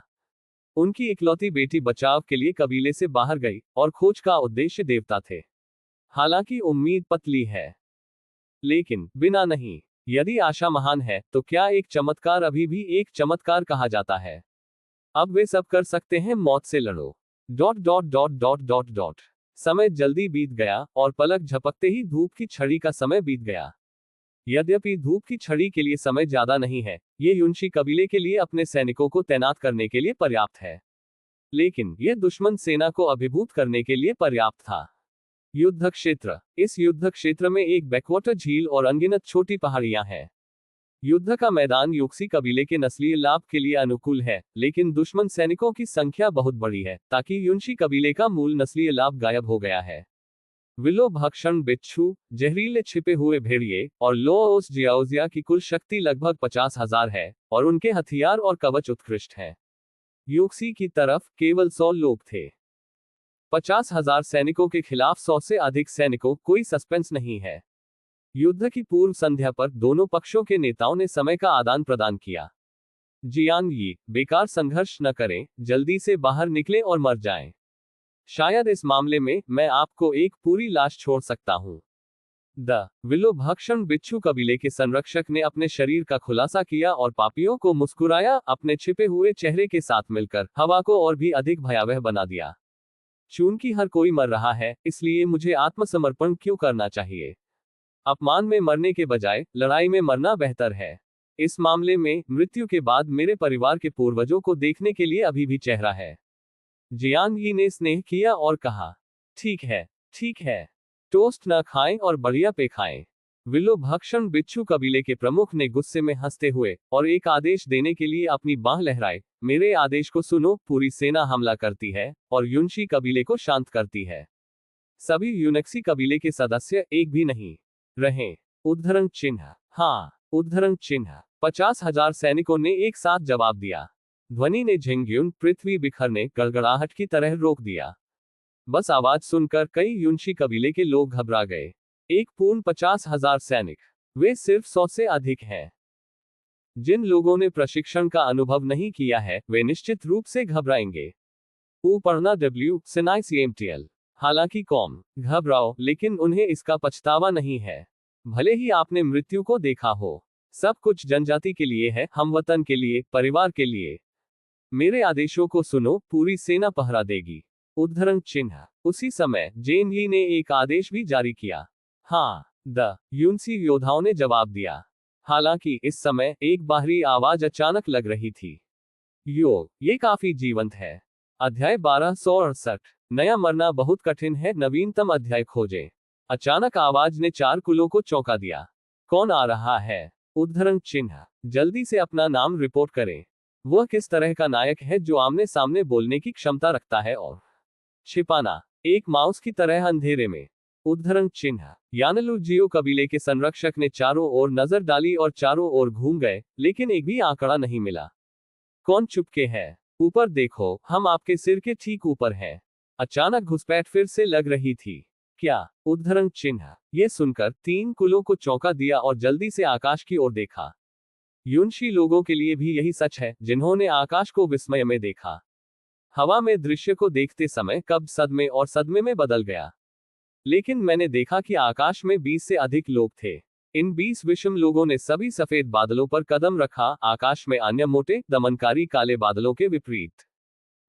उनकी इकलौती बेटी बचाव के लिए कबीले से बाहर गई और खोज का उद्देश्य देवता थे। हालांकि उम्मीद पतली है, लेकिन बिना नहीं। यदि आशा महान है, तो क्या एक चमत्कार अभी भी एक चमत्कार कहा जाता है? अब वे सब कर सकते हैं, मौत से लड़ो। Dot dot dot dot dot dot. समय जल्दी बीत गया, और पलक झपकते ही धूप की छड़ी का समय बीत गया। यद्यपि धूप की छड़ी के लिए समय ज्यादा नहीं है, ये युनशी कबीले के लिए अपने सैनिकों को तैनात करने के लिए पर्याप्त है, लेकिन यह दुश्मन सेना को अभिभूत करने के लिए पर्याप्त था। युद्ध क्षेत्र। इस युद्ध क्षेत्र में एक बैकवाटर झील और अनगिनत छोटी पहाड़ियां हैं। युद्ध का मैदान युक्सी कबीले के नस्लीय लाभ के लिए अनुकूल है, लेकिन दुश्मन सैनिकों की संख्या बहुत बड़ी है, ताकि युनशी कबीले का मूल नस्लीय लाभ गायब हो गया है। विलो भक्षण बिच्छू, जहरीले छिपे हुए भेड़िए और लोओस जियाओजिया की कुल शक्ति लगभग 50,000 है, और उनके हथियार और कवच उत्कृष्ट हैं। युक्सी की तरफ केवल 100 लोग थे। 50,000 सैनिकों के खिलाफ 100 से अधिक सैनिकों, कोई सस्पेंस नहीं है। युद्ध की पूर्व संध्या पर दोनों पक्षों के नेताओं ने समय का आदान प्रदान किया। जियान यी, बेकार संघर्ष न करें, जल्दी से बाहर निकलें और मर जाएं। शायद इस मामले में मैं आपको एक पूरी लाश छोड़ सकता हूं। द विलो भक्षण बिच्छू कबीले के संरक्षक ने अपने शरीर का खुलासा किया और पापियों को मुस्कुराया, अपने छिपे हुए चेहरे के साथ मिलकर हवा को और भी अधिक भयावह बना दिया। चूंकि हर कोई मर रहा है, इसलिए मुझे आत्मसमर्पण क्यों करना चाहिए? अपमान में मरने के बजाय लड़ाई में मरना बेहतर है। इस मामले में मृत्यु के बाद मेरे परिवार के पूर्वजों को देखने के लिए अभी भी चेहरा है। जियान यी ने स्नेह किया और कहा, ठीक है, ठीक है। टोस्ट न खाएं और बढ़िया पे खाएं। विलो भक्षण बिच्छू कबीले के प्रमुख ने गुस्से में हंसते हुए और एक आदेश देने के लिए अपनी बांह लहराई। मेरे आदेश को सुनो, पूरी सेना हमला करती है और युनशी कबीले को शांत करती है। सभी यूनक्सी कबीले के सदस्य एक भी नहीं रहे। उद्धरण चिन्ह। हाँ, उद्धरण चिन्ह। 50,000 सैनिकों ने एक साथ जवाब दिया। ध्वनि ने झिंगयुन, पृथ्वी बिखरने, गड़गड़ाहट की तरह रोक दिया। बस आवाज सुनकर कई युनशी कबीले के लोग घबरा गए। एक पूर्ण 50,000 सैनिक, वे सिर्फ 100 से अधिक हैं। जिन लोगों ने प्रशिक्षण का अनुभव नहीं किया है, वे निश्चित रूप से घबराएंगे। पढ़ना W सिनाई CMTL। हालांकि कौम घबराओ, लेकिन उन्हें इसका पछतावा नहीं है। भले ही आपने मृत्यु को देखा हो, सब कुछ जनजाति के लिए है, हमवतन के लिए, परिवार के लिए। मेरे आदेशों को सुनो, पूरी सेना पहरा देगी। उद्धरण चिन्ह। उसी समय जेन यी ने एक आदेश भी जारी किया। हाँ, द युनसी योद्धाओं ने जवाब दिया। हालांकि इस समय एक बाहरी आवाज अचानक लग रही थी। ये काफी जीवंत है। अध्याय 1268। नया मरना बहुत कठिन है, नवीनतम अध्याय खोजें। अचानक आवाज ने 4 कुलों को चौंका दिया। कौन आ रहा है? उद्धरण चिन्ह। जल्दी से अपना नाम रिपोर्ट करें। वह किस तरह का नायक है जो आमने सामने बोलने की क्षमता रखता है और छिपाना एक माउस की तरह अंधेरे में। उद्धरण चिन्ह। यानलू जियो कबीले के संरक्षक ने चारों ओर नजर डाली और चारों ओर घूम गए, लेकिन एक भी आंकड़ा नहीं मिला। कौन चुपके है? ऊपर देखो, हम आपके सिर के ठीक ऊपर हैं। अचानक घुसपैठ फिर से लग रही थी। क्या? उद्धरण चिन्ह। ये सुनकर 3 कुलों को चौंका दिया और जल्दी से आकाश की ओर देखा। युनशी लोगों के लिए भी यही सच है, जिन्होंने आकाश को विस्मय में देखा। हवा में दृश्य को देखते समय कब सदमे और सदमे में बदल गया। लेकिन मैंने देखा कि आकाश में 20 से अधिक लोग थे। इन 20 विषम लोगों ने सभी सफेद बादलों पर कदम रखा, आकाश में अन्य मोटे, दमनकारी काले बादलों के विपरीत।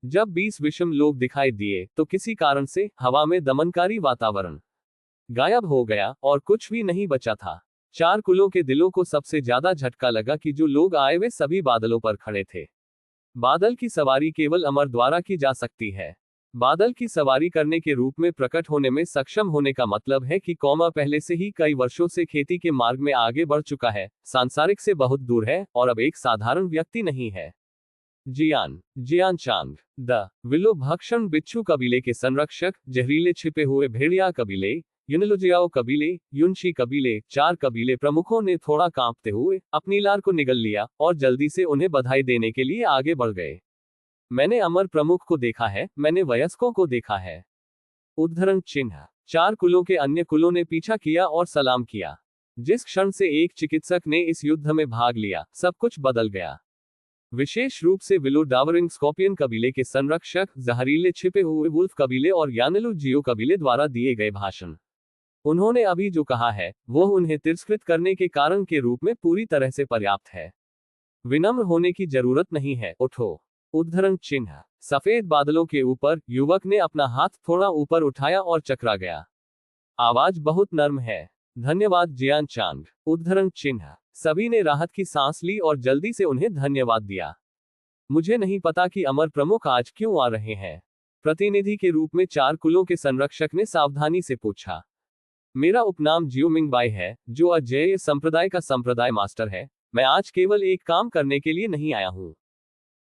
जब 20 विषम लोग दिखाई दिए, तो किसी कारण से हवा में दमनकारी वातावरण गायब हो गया और कुछ भी नहीं बचा था। 4 कुलों के दिलों को सबसे ज्यादा झटका लगा कि जो लोग आए वे सभी बादलों पर खड़े थे। बादल की सवारी केवल अमर द्वारा की जा सकती है। बादल की सवारी करने के रूप में प्रकट होने में सक्षम होने का मतलब है कि कौमा पहले से ही कई वर्षों से खेती के मार्ग में आगे बढ़ चुका है, सांसारिक से बहुत दूर है और अब एक साधारण व्यक्ति नहीं है। जियान चांग। द विलो भक्षण बिच्छू कबीले के संरक्षक, जहरीले छिपे हुए भेड़िया कबीले, युनलुजियाओ कबीले, युनशी कबीले, 4 कबीले प्रमुखों ने थोड़ा कांपते हुए अपनी लार को निगल लिया और जल्दी से उन्हें बधाई देने के लिए आगे बढ़ गए। मैंने अमर प्रमुख को देखा है, मैंने वयस्कों को देखा है। उद्धरण चिन्ह। 4 कुलों के अन्य कुलों ने पीछा किया और सलाम किया। जिस क्षण से एक चिकित्सक ने इस युद्ध में भाग लिया, सब कुछ बदल गया। विशेष रूप से विलो डावरिंग स्कॉर्पियन कबीले के संरक्षक, जहरीले छिपे हुए वुल्फ कबीले और यानलू जियो कबीले द्वारा दिए गए भाषण। उन्होंने अभी जो कहा है वो उन्हें तिरस्कृत करने के कारण के रूप में पूरी तरह से पर्याप्त है। विनम्र होने की जरूरत नहीं है, उठो। उद्धरण चिन्ह। सफेद बादलों के ऊपर युवक ने अपना हाथ थोड़ा ऊपर उठाया और चकरा गया। आवाज बहुत नर्म है। धन्यवाद जियान चांग। उद्धरण चिन्ह। सभी ने राहत की सांस ली और जल्दी से उन्हें धन्यवाद दिया। मुझे नहीं पता कि अमर प्रमुख आज क्यों आ रहे हैं, प्रतिनिधि के रूप में 4 कुलों के संरक्षक ने सावधानी से पूछा। मेरा उपनाम जियो मिंगबाई है, जो अजेय संप्रदाय का संप्रदाय मास्टर है। मैं आज केवल एक काम करने के लिए नहीं आया हूँ।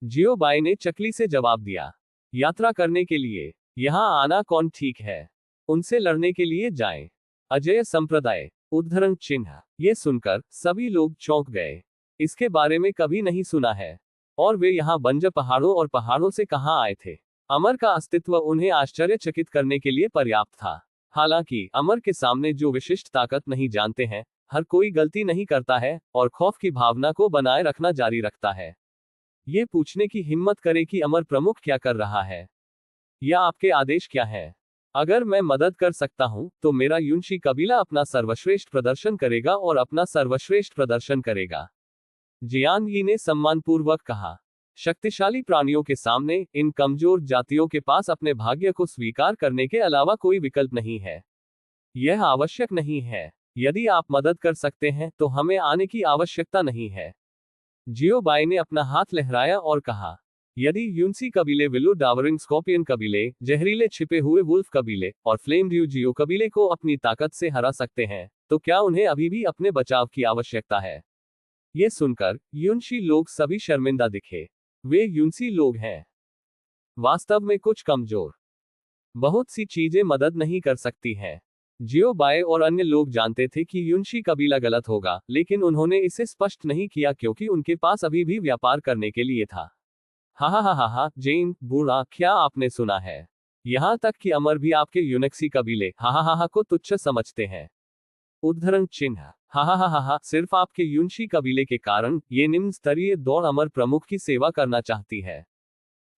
जियो बाई ने चकली से जवाब दिया। यात्रा करने के लिए यहाँ आना कौन ठीक है? उनसे लड़ने के लिए जाएं। अजेय संप्रदाय। उद्धरण चिन्ह। ये सुनकर सभी लोग चौंक गए। इसके बारे में कभी नहीं सुना है। और वे यहाँ बंजर पहाड़ों और पहाड़ों से कहाँ आए थे? अमर का अस्तित्व उन्हें आश्चर्यचकित करने के लिए पर्याप्त था। हालांकि अमर के सामने जो विशिष्ट ताकत नहीं जानते हैं, हर कोई गलती नहीं करता है और खौफ की भावना को बनाए रखना जारी रखता है। ये पूछने की हिम्मत करे कि अमर प्रमुख क्या कर रहा है, या आपके आदेश क्या है? अगर मैं मदद कर सकता हूं, तो मेरा युनशी कबीला अपना सर्वश्रेष्ठ प्रदर्शन करेगा और अपना सर्वश्रेष्ठ प्रदर्शन करेगा। जियान यी ने सम्मानपूर्वक कहा। शक्तिशाली प्राणियों के सामने इन कमजोर जातियों के पास अपने भाग्य को स्वीकार करने के अलावा कोई विकल्प नहीं है। यह आवश्यक नहीं है। यदि आप मदद कर सकते हैं तो हमें आने की आवश्यकता नहीं है। जियो बाई ने अपना हाथ लहराया और कहा, यदि यूनसी कबीले विलो डावरिंग स्कॉर्पियन कबीले, जहरीले छिपे हुए वुल्फ कबीले और फ्लेम ड्यू जियो कबीले को अपनी ताकत से हरा सकते हैं, तो क्या उन्हें अभी भी अपने बचाव की आवश्यकता है? ये सुनकर यूनशी लोग सभी शर्मिंदा दिखे। वे यूनसी लोग हैं, वास्तव में कुछ कमजोर। बहुत सी चीजें मदद नहीं कर सकती हैं। जियो बाय और अन्य लोग जानते थे कि यूनशी कबीला गलत होगा, लेकिन उन्होंने इसे स्पष्ट नहीं किया क्योंकि उनके पास अभी भी व्यापार करने के लिए था। हा हा हा हा हा, जेन बूढ़ा, क्या आपने सुना है? यहां तक कि अमर भी आपके यूनक्सी कबीले हा हा हा हा को तुच्छ समझते हैं। उद्धरण चिन्ह। हा हा हा हा हा, सिर्फ आपके यूनशी कबीले के कारण ये निम्न स्तरीय दौड़ अमर प्रमुख की सेवा करना चाहती है।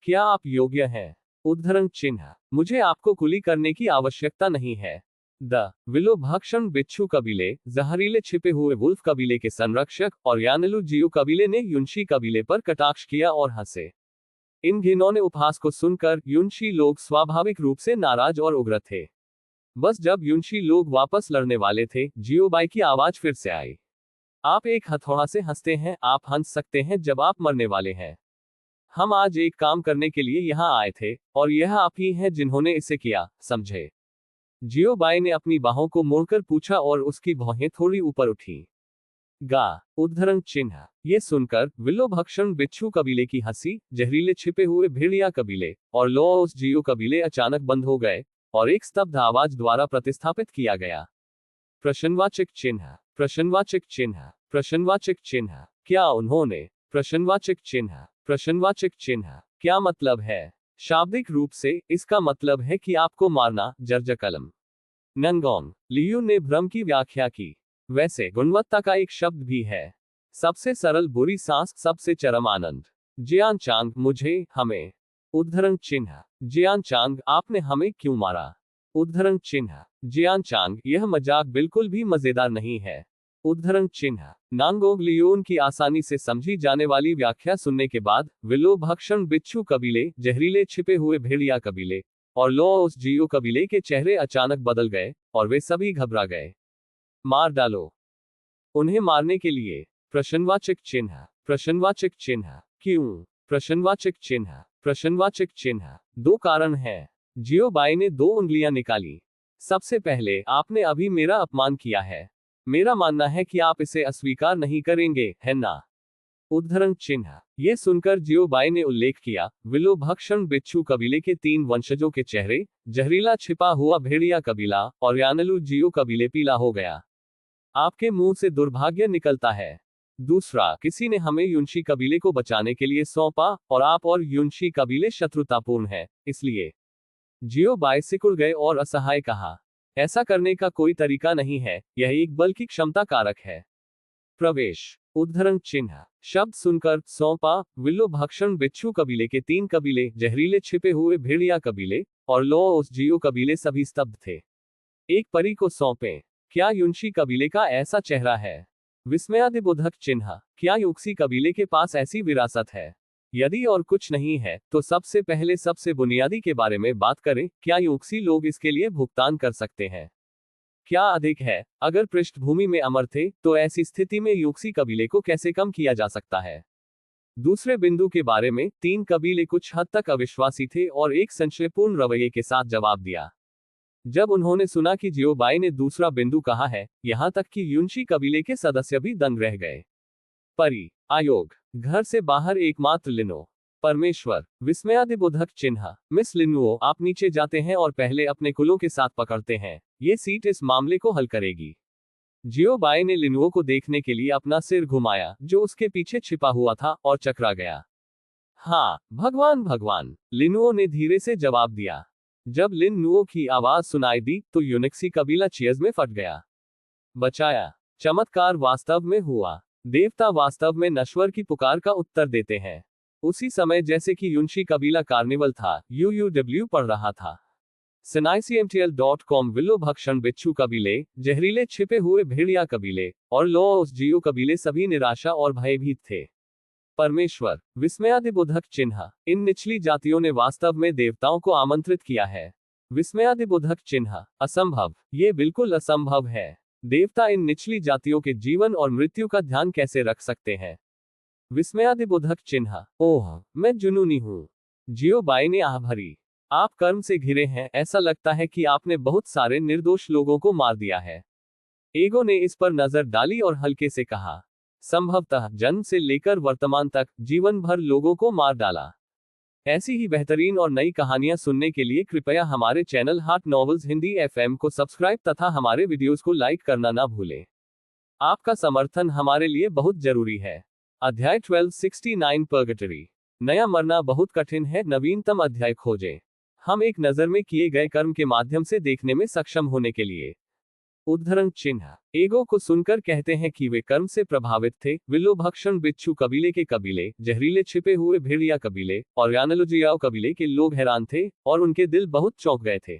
क्या आप योग्य हैं? उद्धरण चिन्ह। मुझे आपको कुली करने की आवश्यकता नहीं है। द विलो भक्षण बिच्छू कबीले, जहरीले छिपे हुए वुल्फ कबीले के संरक्षक और यानलू जियो कबीले ने यूनशी कबीले पर कटाक्ष किया और हंसे। इन घिनौने उपहास को सुनकर यूनशी लोग स्वाभाविक रूप से नाराज और उग्र थे। बस जब यूनशी लोग वापस लड़ने वाले थे, जियो बाई की आवाज फिर से आई। आप एक हथौड़ा से हंसते हैं, आप हंस सकते हैं जब आप मरने वाले हैं। हम आज एक काम करने के लिए यहाँ आए थे, और यह आप ही हैं जिन्होंने इसे किया, समझे? जियो बाई ने अपनी बाहों को मोड़कर पूछा और उसकी भौहें थोड़ी ऊपर उठी। गा। उद्धरण चिन्ह। ये सुनकर विलो भक्षण बिच्छू कबीले की हंसी, जहरीले छिपे हुए भेड़िया कबीले और लोओस जियो कबीले अचानक बंद हो गए और एक स्तब्ध आवाज द्वारा प्रतिस्थापित किया गया। प्रश्नवाचक चिन्ह। प्रश्नवाचक चिन्ह। प्रश्नवाचक चिन्ह। क्या उन्होंने? प्रश्नवाचक चिन्ह। प्रश्नवाचक चिन्ह। क्या मतलब है? शाब्दिक रूप से इसका मतलब है कि आपको मारना, जर्जकलम। नंगोंग। लियू ने भ्रम की व्याख्या की। वैसे गुणवत्ता का एक शब्द भी है। सबसे सरल बुरी सांस, सबसे चरम आनंद। जियान चांग, मुझे, हमें। उद्धरण चिन्ह। जियान चांग, आपने हमें क्यों मारा? उद्धरण चिन्ह। जियान चांग, यह मजाक बिल्कुल भी मजेदार नहीं है। उद्धरण चिन्ह। नांगोंग लियोन की आसानी से समझी जाने वाली व्याख्या सुनने के बाद विलो भक्षण बिच्छू कबीले, जहरीले छिपे हुए भेड़िया कबीले और लोओस जियो कबीले के चेहरे अचानक बदल गए और वे सभी घबरा गए। मार डालो उन्हें। मारने के लिए? प्रश्नवाचक चिन्ह। प्रश्नवाचक चिन्ह। क्यों? प्रश्नवाचक चिन्ह। प्रश्नवाचक चिन्ह। 2 कारण हैं। जियो बाई ने 2 उंगलियां निकाली। सबसे पहले, आपने अभी मेरा अपमान किया है। मेरा मानना है कि आप इसे अस्वीकार नहीं करेंगे, है ना? उद्धरण चिन्ह। ये सुनकर जियो बाई ने उल्लेख किया, विलो भक्षण बिच्छू कबीले के 3 वंशजों के चेहरे, जहरीला छिपा हुआ भेड़िया कबीला और यानलू जियो कबीले पीला हो गया। आपके मुंह से दुर्भाग्य निकलता है। दूसरा, किसी ने हमें यूनशी कबीले को बचाने के लिए सौंपा और आप और यूनशी कबीले शत्रुतापूर्ण हैं, इसलिए। जियो बाई सिकुड़ गए और असहाय कहा, ऐसा करने का कोई तरीका नहीं है, यह एक बल की क्षमता कारक है। प्रवेश। उद्धरण चिन्ह। शब्द सुनकर सौंपा, विलो भक्षण बिच्छू कबीले के 3 कबीले, जहरीले छिपे हुए भेड़िया कबीले और लोओस जियो कबीले सभी स्तब्ध थे। एक परी को सौंपें। क्या युनशी कबीले का ऐसा चेहरा है? विस्मयादिबोधक चिन्ह। क्या युक्सी कबीले के पास ऐसी विरासत है? यदि और कुछ नहीं है तो सबसे पहले सबसे बुनियादी के बारे में बात करें। क्या युक्सी लोग इसके लिए भुगतान कर सकते हैं? क्या अधिक है? अगर पृष्ठभूमि में अमर थे तो ऐसी स्थिति में युक्सी कबीले को कैसे कम किया जा सकता है? दूसरे बिंदु के बारे में, 3 कबीले कुछ हद तक अविश्वासी थे और एक संशयपूर्ण रवैये के साथ जवाब दिया। जब उन्होंने सुना कि जियोबाई ने दूसरा बिंदु कहा है, यहां तक कि युनशी कबीले के सदस्य भी दंग रह गए। परी आयोग। घर से बाहर एकमात्र लिनो। परमेश्वर। विस्मयादिबोधक चिन्ह। मिस लिनुओ, आप नीचे जाते हैं और पहले अपने कुलों के साथ पकड़ते हैं। ये सीट इस मामले को हल करेगी। जियोबाई ने लिनुओ को देखने के लिए अपना सिर घुमाया, जो उसके पीछे छिपा हुआ था, और चकरा गया। हाँ, भगवान भगवान, लिनुओ ने धीरे से जवाब दिया। जब लिनुओ की आवाज सुनाई दी तो यूनिक्सी कबीला चीयर्स में फट गया। बचाया। चमत्कार वास्तव में हुआ। देवता वास्तव में नश्वर की पुकार का उत्तर देते हैं। उसी समय जैसे कि युनशी कबीला कार्निवल था, यूयूडब्ल्यू पढ़ रहा था। SNICMTL.com। विल्लो भक्षण बिच्छू कबीले, जहरीले छिपे हुए भेड़िया कबीले, और लोस जियो कबीले सभी निराशा और भयभीत थे। परमेश्वर। विस्मयादिबोधक चिन्ह। इन निचली जातियों ने वास्तव में देवताओं को आमंत्रित किया है। विस्मयादिबोधक चिन्ह। असंभव। ये बिल्कुल असंभव है। देवता इन निचली जातियों के जीवन और मृत्यु का ध्यान कैसे रख सकते हैं? विस्मयादिबोधक चिन्ह। ओह, मैं जुनूनी हूं। जियोबाई ने आह भरी। आप कर्म से घिरे हैं, ऐसा लगता है कि आपने बहुत सारे निर्दोष लोगों को मार दिया है। एगो ने इस पर नजर डाली और हल्के से कहा, संभवतः जन्म से लेकर वर्तमान तक जीवन भर लोगों को मार डाला। ऐसी ही बेहतरीन और नई कहानियां सुनने के लिए कृपया हमारे चैनल हाट नॉवेल्स हिंदी FM को सब्सक्राइब तथा हमारे वीडियोस को लाइक करना ना भूलें। आपका समर्थन हमारे लिए बहुत जरूरी है। अध्याय 1269 पर्गेटरी। नया मरना बहुत कठिन है, नवीनतम अध्याय खोजें। हम एक नजर में किए गए कर्म के माध्यम से देखने में सक्षम होने के लिए। उद्धरण चिन्ह। एगो को सुनकर कहते हैं कि वे कर्म से प्रभावित थे। विल्लो भक्षण बिच्छू कबीले के कबीले, जहरीले छिपे हुए भेड़िया कबीले, और यानलुजियाओ कबीले के लोग हैरान थे, और उनके दिल बहुत चौंक गए थे।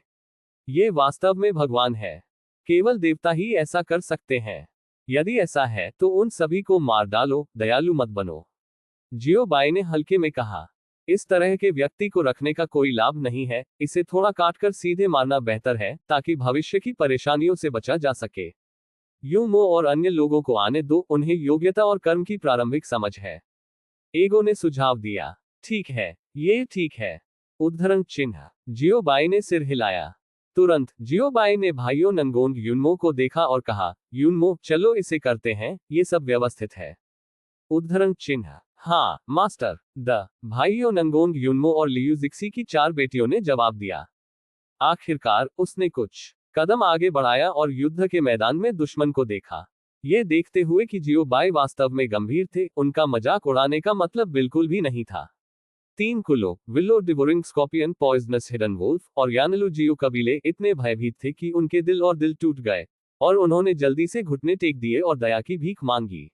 ये वास्तव में भगवान है। केवल देवता ही ऐसा कर सकते हैं। यदि ऐसा है तो उन सभी को मार डालो, दयालु मत बनो। जियोबाई ने हल्के में कहा, इस तरह के व्यक्ति को रखने का कोई लाभ नहीं है, इसे थोड़ा काटकर सीधे मारना बेहतर है, ताकि भविष्य की परेशानियों से बचा जा सके। यूमो और अन्य लोगों को आने दो, उन्हें योग्यता और कर्म की प्रारंभिक समझ है। एगो ने सुझाव दिया, ठीक है, ये ठीक है। उद्धरण चिन्ह। जियोबाई ने सिर हिलाया। तुरंत जियोबाई ने भाइयों नंगोंग यूनमो को देखा और कहा, यूनमो, चलो इसे करते हैं, ये सब व्यवस्थित है। उद्धरण चिन्ह। हाँ मास्टर। द भाइयों नंगोंग यूनमो और लियूजिक्सी की 4 बेटियों ने जवाब दिया। आखिरकार उसने कुछ कदम आगे बढ़ाया और युद्ध के मैदान में दुश्मन को देखा। ये देखते हुए कि जियोबाई वास्तव में गंभीर थे, उनका मजाक उड़ाने का मतलब बिल्कुल भी नहीं था। 3 कुलो, willow devouring scorpion, poisonous hidden wolf, और यानलू जियो कबीले इतने भयभीत थे कि उनके दिल टूट गए, और उन्होंने जल्दी से घुटने टेक दिए और दया की भीख मांगी।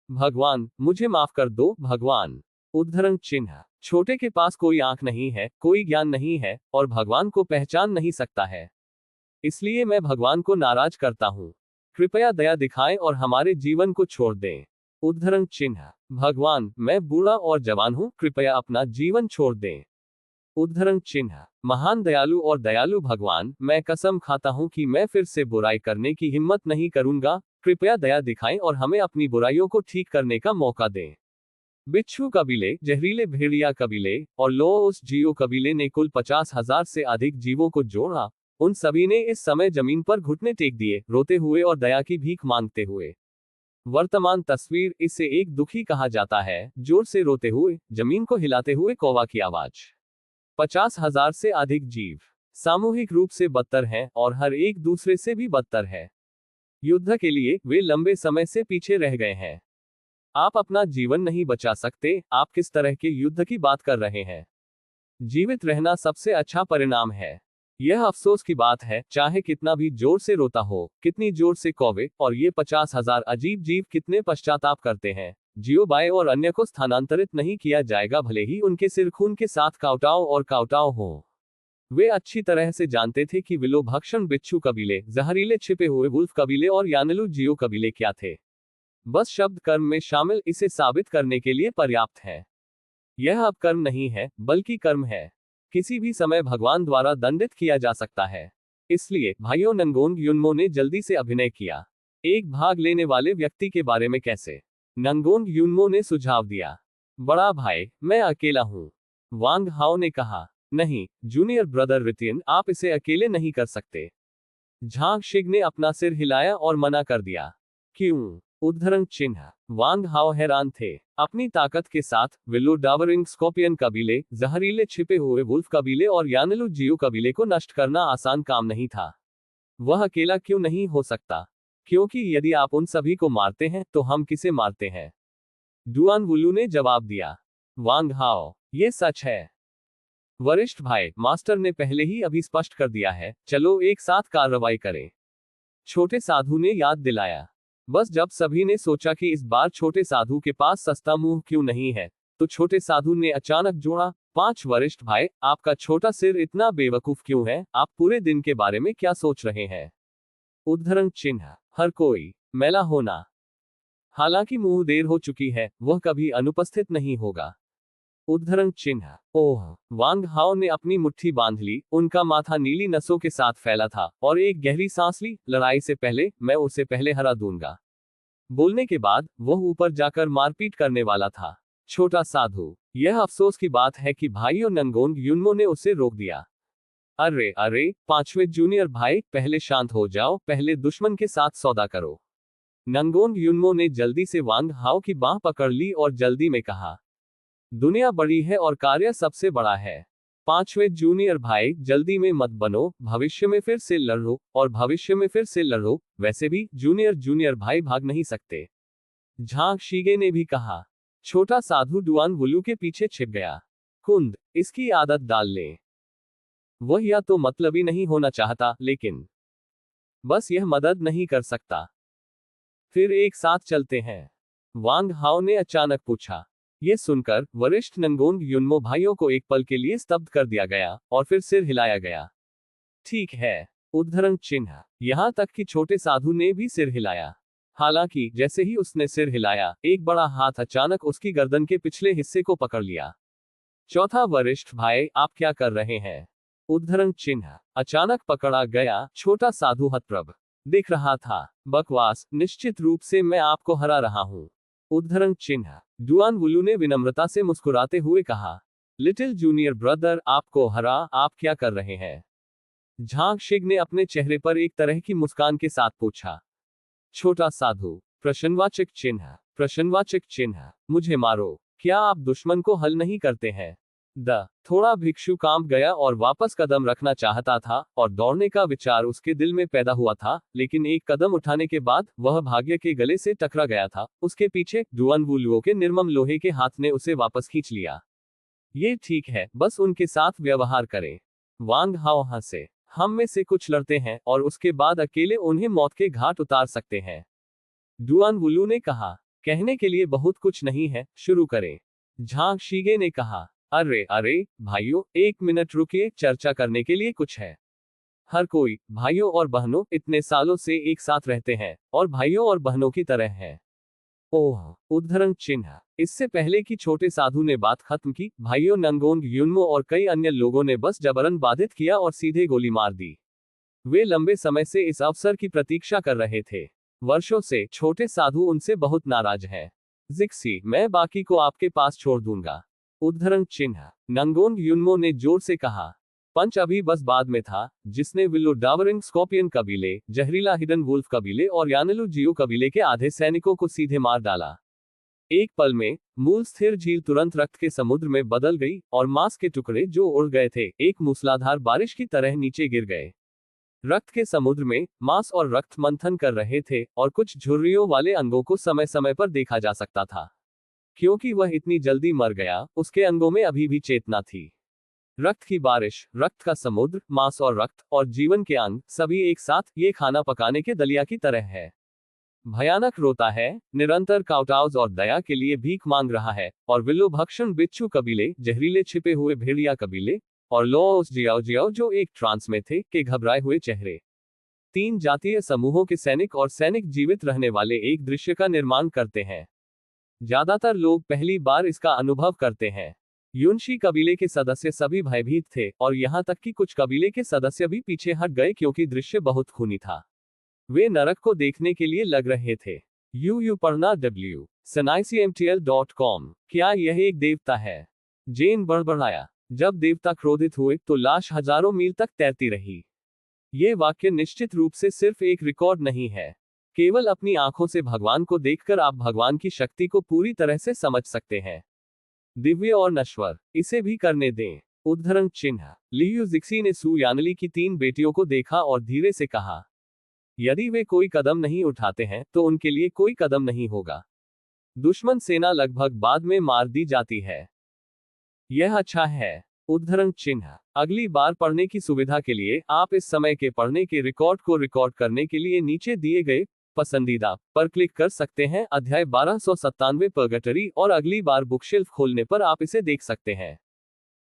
भगवान, मुझे माफ कर दो, भगवान। उद्धरण चिन्ह। छोटे के पास कोई आंख नहीं है, कोई ज्ञान नहीं है, और भगवान को पहचान नहीं सकता है। इसलिए मैं भगवान को नाराज करता हूं। कृपया दया दिखाएं और हमारे जीवन को छोड़ दें। उद्धरण चिन्ह। भगवान, मैं बूढ़ा और जवान हूं, कृपया अपना जीवन छोड़ दें। उद्धरण चिन्ह। महान दयालु और दयालु भगवान, मैं कसम खाता हूं कि मैं फिर से बुराई करने की हिम्मत नहीं करूंगा, कृपया दया दिखाएं और हमें अपनी बुराइयों को ठीक करने का मौका दें। बिच्छू कबीले, जहरीले भेड़िया कबीले, और लोस जियो कबीले ने कुल 50,000 से अधिक जीवों को जोड़ा। उन सभी ने इस समय जमीन पर घुटने टेक दिए, रोते हुए और दया की भीख मांगते हुए। वर्तमान तस्वीर, इसे एक दुखी कहा जाता है, जोर से रोते हुए, जमीन को हिलाते हुए कौवा की आवाज। 50,000 से अधिक जीव सामूहिक रूप से बदतर हैं, और हर एक दूसरे से भी बदतर है। युद्ध के लिए वे लंबे समय से पीछे रह गए हैं। आप अपना जीवन नहीं बचा सकते, आप किस तरह के युद्ध की बात कर रहे हैं? जीवित रहना सबसे अच्छा परिणाम है। यह अफसोस की बात है, चाहे कितना भी जोर से रोता हो, कितनी जोर से कौवे, और ये 50,000 अजीब जीव कितने पश्चाताप करते हैं। जियोबाई और अन्य को स्थानांतरित नहीं किया जाएगा, भले ही उनके सिर खून के साथ काउटाओ और काउटाओ हो। वे अच्छी तरह से जानते थे कि विलोभक्षण बिच्छू कबीले, जहरीले छिपे हुए वुल्फ कबीले और यानेलू जियो कबीले क्या थे। बस शब्द कर्म में शामिल इसे साबित करने के लिए पर्याप्त है। यह अब कर्म नहीं है, बल्कि कर्म है। किसी भी समय भगवान द्वारा दंडित किया जा सकता है। इसलिए भाइयों नंगोंग युनमो ने जल्दी से अभिनय किया। एक भाग लेने वाले व्यक्ति के बारे में कैसे? नंगोंग युनमो ने सुझाव दिया। बड़ा भाई, मैं अकेला हूं। वांग हाओ ने कहा। नहीं, जूनियर ब्रदर रितियन, आप इसे अकेले नहीं कर सकते। झांग शिग ने अपना सिर हिलाया और मना कर दिया। क्यों? उद्धरण चिन्ह। वांग हाओ हैरान थे। अपनी ताकत के साथ विलो डावरिंग स्कॉर्पियन कबीले, जहरीले छिपे हुए वुल्फ कबीले और यानेलू जियो कबीले को नष्ट करना आसान काम नहीं था। वह अकेला क्यों नहीं हो सकता? क्योंकि यदि आप उन सभी को मारते हैं तो हम किसे मारते हैं? डुआन वुलू ने जवाब दिया। वांग हाओ, ये सच है। वरिष्ठ भाई, मास्टर ने पहले ही अभी स्पष्ट कर दिया है, चलो एक साथ कार्रवाई करें। छोटे साधु ने याद दिलाया। बस जब सभी ने सोचा कि इस बार छोटे साधु के पास सस्ता मुंह क्यों नहीं है, तो छोटे साधु ने अचानक जोड़ा, 5 वरिष्ठ भाई, आपका छोटा सिर इतना बेवकूफ क्यों है? आप पूरे दिन के बारे में क्या सोच रहे हैं? उद्धरण चिन्ह। हर कोई मेला होना। हालांकि मुंह देर हो चुकी है, वह कभी अनुपस्थित नहीं होगा। उद्धरण चिन्ह। ओह! वांग हाओ ने अपनी मुट्ठी बांध ली, उनका माथा नीली नसों के साथ फैला था, और एक गहरी सांस ली। लड़ाई से पहले, मैं उसे पहले हरा दूंगा। बोलने के बाद, वह ऊपर जाकर मारपीट करने वाला था। छोटा साधु। यह अफसोस की बात है कि भाइयों नंगोंग युनमो ने उसे रोक दिया। अरे अरे, 5वें जूनियर भाई, पहले शांत हो जाओ, पहले दुश्मन के साथ सौदा करो। नंगोंग युनमो ने जल्दी से वांग हाओ की बांह पकड़ ली और जल्दी में कहा। दुनिया बड़ी है और कार्य सबसे बड़ा है। 5वें जूनियर भाई, जल्दी में मत बनो, भविष्य में फिर से लड़ो, और भविष्य में फिर से लड़ो। वैसे भी जूनियर भाई भाग नहीं सकते। झांग शीगे ने भी कहा। छोटा साधु डुआन वुलू के पीछे छिप गया। कुंद, इसकी आदत डाल ले। वह या तो मतलबी नहीं होना चाहता, लेकिन बस यह मदद नहीं कर सकता। फिर एक साथ चलते हैं? वांग हाओ ने अचानक पूछा। ये सुनकर वरिष्ठ नंगोंग युनमो भाइयों को एक पल के लिए स्तब्ध कर दिया गया, और फिर सिर हिलाया गया। ठीक है। उद्धरण चिन्ह। यहां तक कि छोटे साधु ने भी सिर हिलाया। हालांकि जैसे ही उसने सिर हिलाया, एक बड़ा हाथ अचानक उसकी गर्दन के पिछले हिस्से को पकड़ लिया। चौथा वरिष्ठ भाई, आप क्या कर रहे हैं? उद्धरण चिन्ह। अचानक पकड़ा गया, छोटा साधु हतप्रभ दिख रहा था। बकवास, निश्चित रूप से मैं आपको हरा रहा हूं। उद्धरण चिन्ह। डुआन वुलू ने विनम्रता से मुस्कुराते हुए कहा। लिटिल जूनियर ब्रदर, आपको हरा? आप क्या कर रहे हैं? झांग शिग ने अपने चेहरे पर एक तरह की मुस्कान के साथ पूछा। छोटा साधु। प्रश्नवाचक चिन्ह। प्रश्नवाचक चिन्ह। मुझे मारो। क्या आप दुश्मन को हल नहीं करते हैं? थोड़ा भिक्षु कांप गया और वापस कदम रखना चाहता था, और दौड़ने का विचार उसके दिल में पैदा हुआ था, लेकिन एक कदम उठाने के बाद वह भाग्य के गले से टकरा गया था। उसके पीछे डुआन वुलुओ के निर्मम लोहे के हाथ ने उसे वापस खींच लिया। ये ठीक है, बस उनके साथ व्यवहार करें। वांग हाओ हंसे। हम में से कुछ लड़ते हैं, और उसके बाद अकेले उन्हें मौत के घाट उतार सकते हैं। डुआन वुलू ने कहा। कहने के लिए बहुत कुछ नहीं है, शुरू करें। झांग शीगे ने कहा। अरे अरे भाइयों, 1 मिनट रुकिए, चर्चा करने के लिए कुछ है। हर कोई, भाइयों और बहनों, इतने सालों से एक साथ रहते हैं, और भाइयों और बहनों की तरह है। ओह! उद्धरण चिन्ह। इससे पहले कि छोटे साधु ने बात खत्म की, भाइयों नंगोंग युनमो और कई अन्य लोगों ने बस जबरन बाधित किया और सीधे गोली मार दी। वे लंबे समय से इस अवसर की प्रतीक्षा कर रहे थे। वर्षों से छोटे साधु उनसे बहुत नाराज हैं। जिक्सी, मैं बाकी को आपके पास छोड़ दूंगा। उद्धरण चिन्ह। नंगोंग युनमो ने जोर से कहा। पंच अभी बस बाद में था, जिसने विलो डावरिंग स्कॉर्पियन कबीले, जहरीला हिडन वुल्फ कबीले और यानेलू जियो कबीले के आधे सैनिकों को सीधे मार डाला। एक पल में मूल स्थिर झील तुरंत रक्त के समुद्र में बदल गई, और मांस के टुकड़े जो उड़ गए थे, एक मूसलाधार बारिश की तरह नीचे गिर गए। रक्त के समुद्र में मांस और रक्त मंथन कर रहे थे, और कुछ झुर्रियों वाले अंगों को समय समय पर देखा जा सकता था। क्योंकि वह इतनी जल्दी मर गया, उसके अंगों में अभी भी चेतना थी। रक्त की बारिश, रक्त का समुद्र, मांस और रक्त, और जीवन के अंग, सभी एक साथ, ये खाना पकाने के दलिया की तरह है। भयानक रोता है, निरंतर काउटाउज और दया के लिए भीख मांग रहा है, और विलो भक्षण बिच्छू कबीले, जहरीले छिपे हुए भेड़िया कबीले, और लॉस जियाओ जियाओ जो एक ट्रांस में थे के घबराए हुए चेहरे। 3 जातीय समूहों के सैनिक और सैनिक जीवित रहने वाले एक दृश्य का निर्माण करते हैं। ज्यादातर लोग पहली बार इसका अनुभव करते हैं। युनशी कबीले के सदस्य सभी भयभीत थे और यहां तक कि कुछ कबीले के सदस्य भी पीछे हट गए क्योंकि दृश्य बहुत खूनी था। वे नरक को देखने के लिए लग रहे थे। यू पढ़ना www.snicmtl.com। क्या यह एक देवता है? जेन बड़बड़ाया। जब देवता क्रोधित हुए तो लाश हजारों मील तक तैरती रही। ये वाक्य निश्चित रूप से सिर्फ एक रिकॉर्ड नहीं है। केवल अपनी आंखों से भगवान को देखकर आप भगवान की शक्ति को पूरी तरह से समझ सकते हैं। दिव्य और नश्वर, इसे भी करने दें। उद्धरण चिन्ह। लियू जिक्सी ने सु यानली की 3 बेटियों को देखा और धीरे से कहा, यदि वे कोई कदम नहीं उठाते हैं तो उनके लिए कोई कदम नहीं होगा। दुश्मन सेना लगभग बाद में मार दी जाती है। यह अच्छा है। उद्धरण चिन्ह। अगली बार पढ़ने की सुविधा के लिए आप इस समय के पढ़ने के रिकॉर्ड को रिकॉर्ड करने के लिए नीचे दिए गए पसंदीदा पर क्लिक कर सकते हैं। अध्याय 1297 पर्गेटरी और अगली बार बुकशेल्फ खोलने पर आप इसे देख सकते हैं।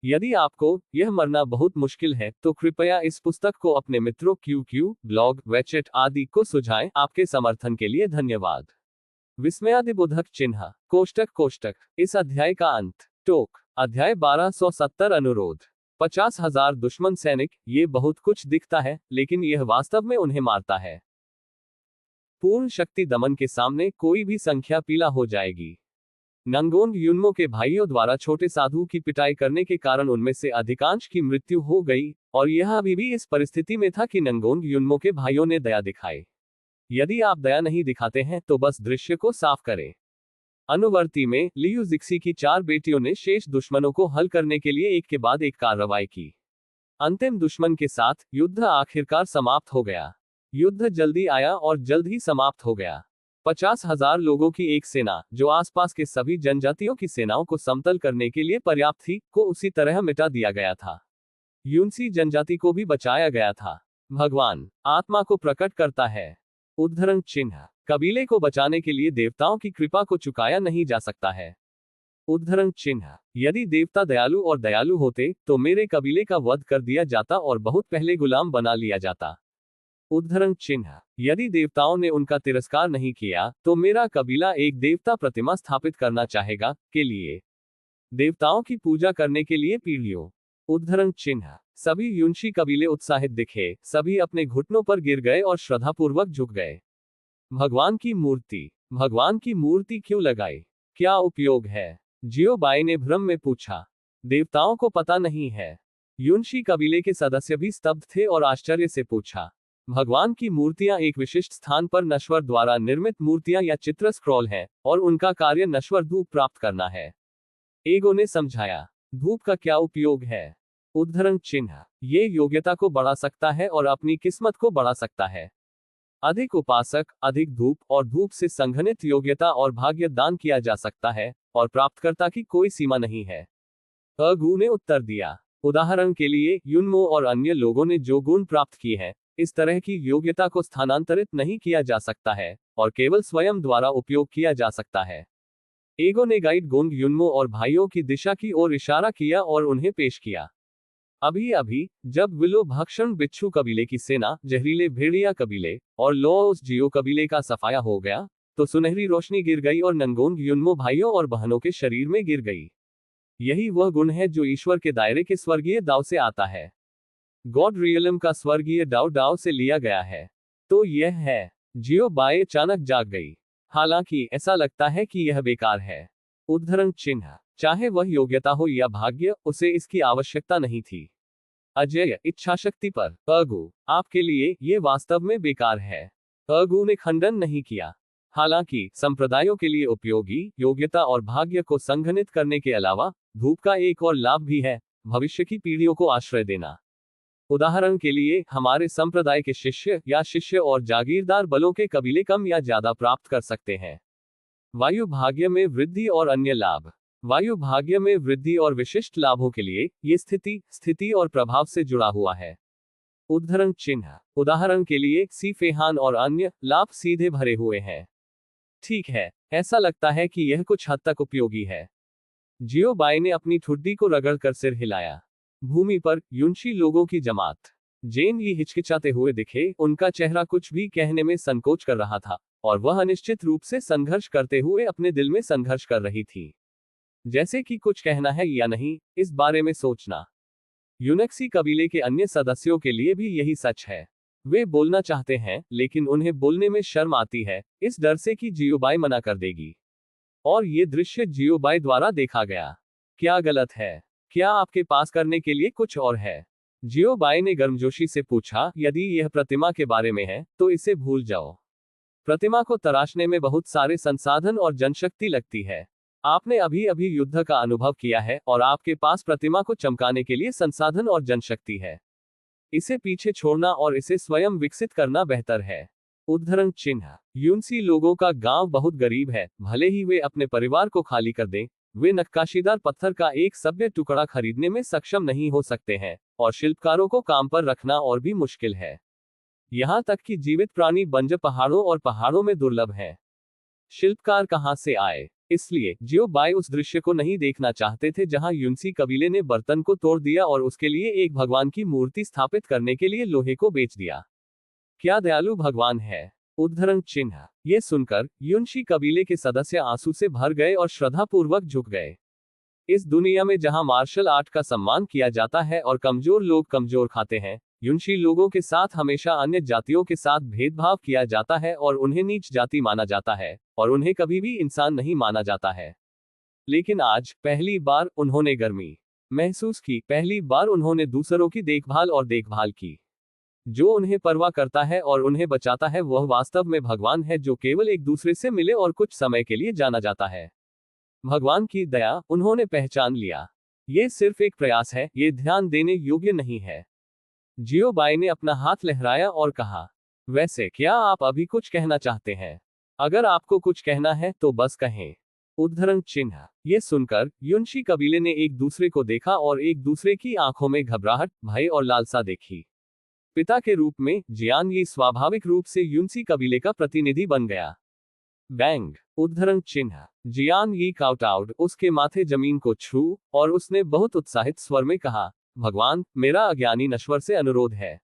यदि आपको यह मरना बहुत मुश्किल है तो कृपया इस पुस्तक को अपने मित्रों QQ, ब्लॉग, वेचेट आदि को सुझाएं। आपके समर्थन के लिए धन्यवाद। विस्मयादिबोधक चिन्ह। कोष्टक कोष्टक। इस अध्याय का अंत। टोक। अध्याय 1270 अनुरोध। 50,000 दुश्मन सैनिक। ये बहुत कुछ दिखता है लेकिन यह वास्तव में उन्हें मारता है। पूर्ण शक्ति दमन के सामने कोई भी संख्या पीला हो जाएगी। नंगोंग युन्मो के भाइयों द्वारा छोटे साधु की पिटाई करने के कारण उनमें से अधिकांश की मृत्यु हो गई और यह अभी भी इस परिस्थिति में था कि नंगोंग युन्मो के भाइयों ने दया दिखाई। यदि आप दया नहीं दिखाते हैं तो बस दृश्य को साफ करें। अनुवर्ती में लियू जिक्सी की 4 बेटियों ने शेष दुश्मनों को हल करने के लिए एक के बाद एक कार्रवाई की। अंतिम दुश्मन के साथ युद्ध आखिरकार समाप्त हो गया। युद्ध जल्दी आया और जल्द ही समाप्त हो गया। 50,000 लोगों की एक सेना जो आसपास के सभी जनजातियों की सेनाओं को समतल करने के लिए पर्याप्त थी को उसी तरह मिटा दिया गया था। यूनसी जनजाति को भी बचाया गया था। भगवान आत्मा को प्रकट करता है। उद्धरण चिन्ह। कबीले को बचाने के लिए देवताओं की कृपा को चुकाया नहीं जा सकता है। उद्धरण चिन्ह। यदि देवता दयालु और दयालु होते तो मेरे कबीले का वध कर दिया जाता और बहुत पहले गुलाम बना लिया जाता। उद्धरण चिन्ह। यदि देवताओं ने उनका तिरस्कार नहीं किया तो मेरा कबीला एक देवता प्रतिमा स्थापित करना चाहेगा के लिए देवताओं की पूजा करने के लिए पीढ़ियों। उद्धरण चिन्ह। सभी युनशी कबीले उत्साहित दिखे। सभी अपने घुटनों पर गिर गए और श्रद्धापूर्वक झुक गए। भगवान की मूर्ति क्यों लगाई? क्या उपयोग है? जियो बाई ने भ्रम में पूछा। देवताओं को पता नहीं है। युनशी कबीले के सदस्य भी स्तब्ध थे और आश्चर्य से पूछा। भगवान की मूर्तियां एक विशिष्ट स्थान पर नश्वर द्वारा निर्मित मूर्तियां या चित्र स्क्रॉल हैं और उनका कार्य नश्वर धूप प्राप्त करना है। एगो ने समझाया। धूप का क्या उपयोग है? उद्धरण चिन्ह। ये योग्यता को बढ़ा सकता है और अपनी किस्मत को बढ़ा सकता है। अधिक उपासक, अधिक धूप और धूप से संघनित योग्यता और भाग्य दान किया जा सकता है और प्राप्तकर्ता की कोई सीमा नहीं है। अगु ने उत्तर दिया। उदाहरण के लिए युन्मो और अन्य लोगों ने जो गुण प्राप्त किए हैं, इस तरह की योग्यता को स्थानांतरित नहीं किया जा सकता है और केवल स्वयं द्वारा उपयोग किया जा सकता है। एगो ने गाइड गोंग युन्मो और भाइयों की दिशा की ओर इशारा किया और उन्हें पेश किया। अभी अभी जब विलो भक्षण बिच्छू कबीले की सेना जहरीले भेड़िया कबीले और लोस जियो कबीले का सफाया हो गया तो सुनहरी रोशनी गिर गई और नंगोंग युन्मो भाइयों और बहनों के शरीर में गिर गई। यही वह गुण है जो ईश्वर के दायरे के स्वर्गीय दाव से आता है। गॉड रियलम का स्वर्गीय दाव दाव से लिया गया है। तो यह है। जियो बाई अचानक जाग गई। हालांकि ऐसा लगता है कि यह बेकार है। उद्धरण चिन्ह। चाहे वह योग्यता हो या भाग्य, उसे इसकी आवश्यकता नहीं थी। अजय इच्छाशक्ति पर। अगु आपके लिए ये वास्तव में बेकार है। अगु ने खंडन नहीं किया। हालांकि संप्रदायों के लिए उपयोगी योग्यता और भाग्य को संघनित करने के अलावा धूप का एक और लाभ भी है, भविष्य की पीढ़ियों को आश्रय देना। उदाहरण के लिए हमारे संप्रदाय के शिष्य और जागीरदार बलों के कबीले कम या ज्यादा प्राप्त कर सकते हैं। वायु भाग्य में वृद्धि और अन्य लाभ। वायु भाग्य में वृद्धि और विशिष्ट लाभों के लिए ये स्थिति और प्रभाव से जुड़ा हुआ है। उद्धरण चिन्ह। उदाहरण के लिए सी फेहान और अन्य लाभ सीधे भरे हुए हैं। ठीक है, ऐसा लगता है कि यह कुछ हद तक उपयोगी है। जियो बाई ने अपनी ठुड्डी को रगड़कर सिर हिलाया। भूमि पर युनशी लोगों की जमात। जेन ये हिचकिचाते हुए दिखे, उनका चेहरा कुछ भी कहने में संकोच कर रहा था, और वह अनिश्चित रूप से संघर्ष करते हुए अपने दिल में संघर्ष कर रही थी। जैसे कि कुछ कहना है या नहीं, इस बारे में सोचना। यूनेक्सी कबीले के अन्य सदस्यों के लिए भी यही सच है। वे बोलना चाहते हैं, लेकिन उन्हें बोलने में शर्म आती है, इस डर से कि जियोबाई मना कर देगी। और ये दृश्य जियोबाई द्वारा देखा गया। क्या गलत है? क्या आपके पास करने के लिए कुछ और है? जियोबाई ने गर्मजोशी से पूछा, यदि यह प्रतिमा के बारे में है, तो इसे भूल जाओ। प्रतिमा को तराशने में बहुत सारे संसाधन और जनशक्ति लगती है। आपने अभी अभी युद्ध का अनुभव किया है, और आपके पास प्रतिमा को चमकाने के लिए संसाधन और जनशक्ति है। इसे पीछे छोड़ना और इसे स्वयं विकसित करना बेहतर है। उद्धरण चिन्ह। यूनसी लोगों का गांव बहुत गरीब है, भले ही वे अपने परिवार को खाली कर दें, वे नक्काशीदार पत्थर का एक सभ्य टुकड़ा खरीदने में सक्षम नहीं हो सकते हैं, और शिल्पकारों को काम पर रखना और भी मुश्किल है। यहां तक कि जीवित प्राणी बंजर पहाड़ों और पहाड़ों में दुर्लभ हैं। शिल्पकार कहां से आए? इसलिए जियोबाई उस दृश्य को नहीं देखना चाहते थे जहां यूनसी कबीले ने बर्तन को तोड़ दिया और उसके लिए एक भगवान की मूर्ति स्थापित करने के लिए लोहे को बेच दिया। क्या दयालु भगवान है! उद्धरण चिन्ह। ये सुनकर यूनशी कबीले के सदस्य आंसू से भर गए और श्रद्धापूर्वक झुक गए। इस दुनिया में जहां मार्शल आर्ट का सम्मान किया जाता है और कमजोर लोग कमजोर खाते हैं, यूनशी लोगों के साथ हमेशा अन्य जातियों के साथ भेदभाव किया जाता है और उन्हें नीच जाति माना जाता है, और उन्हें कभी भी इंसान नहीं माना जाता है। लेकिन आज पहली बार उन्होंने गर्मी महसूस की, पहली बार उन्होंने दूसरों की देखभाल की। जो उन्हें परवाह करता है और उन्हें बचाता है, वह वास्तव में भगवान है, जो केवल एक दूसरे से मिले और कुछ समय के लिए जाना जाता है। भगवान की दया उन्होंने पहचान लिया। ये सिर्फ एक प्रयास है, ये ध्यान देने योग्य नहीं है। जियोबाई ने अपना हाथ लहराया और कहा, वैसे क्या आप अभी कुछ कहना चाहते हैं? अगर आपको कुछ कहना है तो बस कहें। उद्धरण चिन्ह। ये सुनकर यूनशी कबीले ने एक दूसरे को देखा और एक दूसरे की आंखों में घबराहट, भय और लालसा देखी। पिता के रूप में जियान ये स्वाभाविक रूप से यूनसी कबीले का प्रतिनिधि बन गया। बैंग। उद्धरण चिन्ह। जियान यी काउटाउड उसके माथे जमीन को छू, और उसने बहुत उत्साहित स्वर में कहा, भगवान, मेरा अज्ञानी नश्वर से अनुरोध है।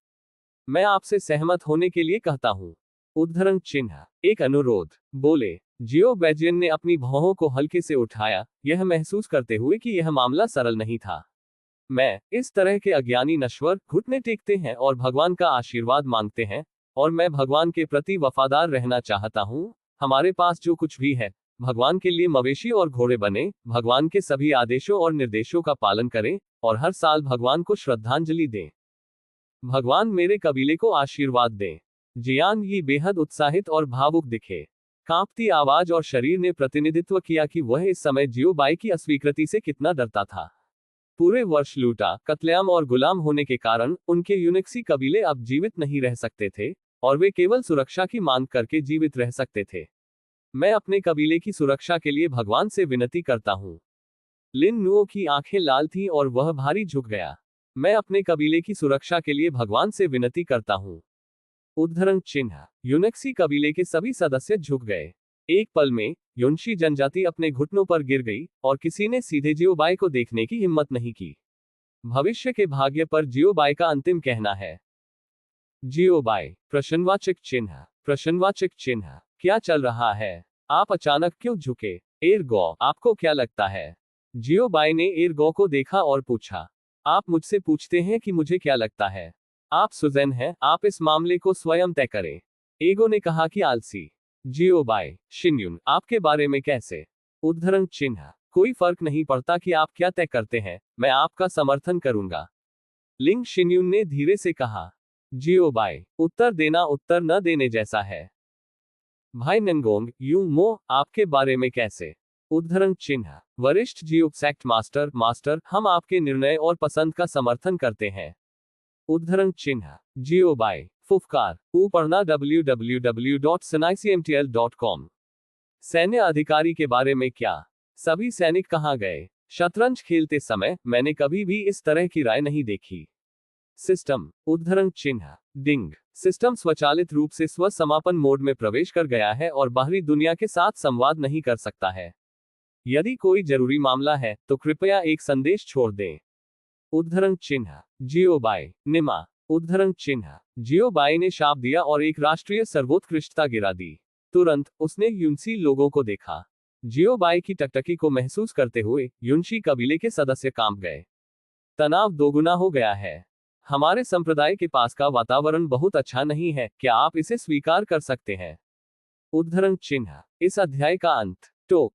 मैं आपसे सहमत होने के लिए कहता हूँ। उद्धरण चिन्ह। एक अनुरोध? बोले। जियो बैजियन ने अपनी भौहों को हल्के से उठाया, यह महसूस करते हुए कि यह मामला सरल नहीं था। मैं इस तरह के अज्ञानी नश्वर घुटने टेकते हैं और भगवान का आशीर्वाद मांगते हैं, और मैं भगवान के प्रति वफादार रहना चाहता हूँ। हमारे पास जो कुछ भी है, भगवान के लिए मवेशी और घोड़े बने, भगवान के सभी आदेशों और निर्देशों का पालन करें, और हर साल भगवान को श्रद्धांजलि दें। भगवान मेरे कबीले को आशीर्वाद दें। जियान यी बेहद उत्साहित और भावुक दिखे। कांपती आवाज और शरीर ने प्रतिनिधित्व किया कि वह इस समय जियोबाई की अस्वीकृति से कितना डरता था। पूरे वर्ष लूटा, कत्लेआम और गुलाम होने के कारण उनके यूनिक्सी कबीले अब जीवित नहीं रह सकते थे, और वे केवल सुरक्षा की मांग करके जीवित रह सकते थे। मैं अपने कबीले की सुरक्षा के लिए भगवान से विनती करता हूँ। लिन नुओ की आंखें लाल थीं और वह भारी झुक गया। मैं अपने कबीले की सुरक्षा के लिए भगवान से विनती करता हूँ। उद्धरण चिन्ह। यूनेक्सी कबीले के सभी सदस्य झुक गए। एक पल में यूनशी जनजाति अपने घुटनों पर गिर गई, और किसी ने सीधे जियोबाई को देखने की हिम्मत नहीं की। भविष्य के भाग्य पर जियोबाई का अंतिम कहना है। जियोबाई। प्रश्नवाचक चिन्ह। प्रश्नवाचक चिन्ह। क्या चल रहा है? आप अचानक क्यों झुके? एरगो, आपको क्या लगता है? जियोबाई ने एरगो को देखा और पूछा, आप मुझसे पूछते हैं कि मुझे क्या लगता है? आप सुजैन हैं, आप इस मामले को स्वयं तय करें। एगो ने कहा कि आलसी। जियोबाई। शिन्युन, आपके बारे में कैसे? उद्धरण चिन्ह। कोई फर्क नहीं पड़ता कि आप क्या तय करते हैं, मैं आपका समर्थन करूंगा। लिंग शिन्युन ने धीरे से कहा। जियोबाई। उत्तर देना उत्तर न देने जैसा है। भाई नंगोंग, यू मो, आपके बारे में कैसे? उद्धरण चिन्ह। वरिष्ठ जियोप्सैक्ट मास्टर, हम आपके निर्णय और पसंद का समर्थन करते हैं। उद्धरण चिन्ह। जियोबाई। फुफकार। पढ़ना www.sinaicmtl.com। सैन्य अधिकारी के बारे में क्या? सभी सैनिक कहाँ गए? शतरंज खेलते समय मैंने कभी भी इस तरह की राय नहीं देखी। सिस्टम। उद्धरण चिन्ह। डिंग। सिस्टम स्वचालित रूप से स्व समापन मोड में प्रवेश कर गया है और बाहरी दुनिया के साथ संवाद नहीं कर सकता है। यदि कोई जरूरी मामला है तो कृपया एक संदेश छोड़ दें। उद्धरण चिन्ह जियोबाई निमा। उद्धरण चिन्ह जियोबाई ने शाप दिया और एक राष्ट्रीय सर्वोत्कृष्टता गिरा दी। तुरंत उसने युनसी लोगों को देखा। जियोबाई की टकटकी को महसूस करते हुए युनशी कबीले के सदस्य कांप गए। तनाव दोगुना हो गया है। हमारे संप्रदाय के पास का वातावरण बहुत अच्छा नहीं है, क्या आप इसे स्वीकार कर सकते हैं? उद्धरण चिन्ह इस अध्याय का अंत। टोक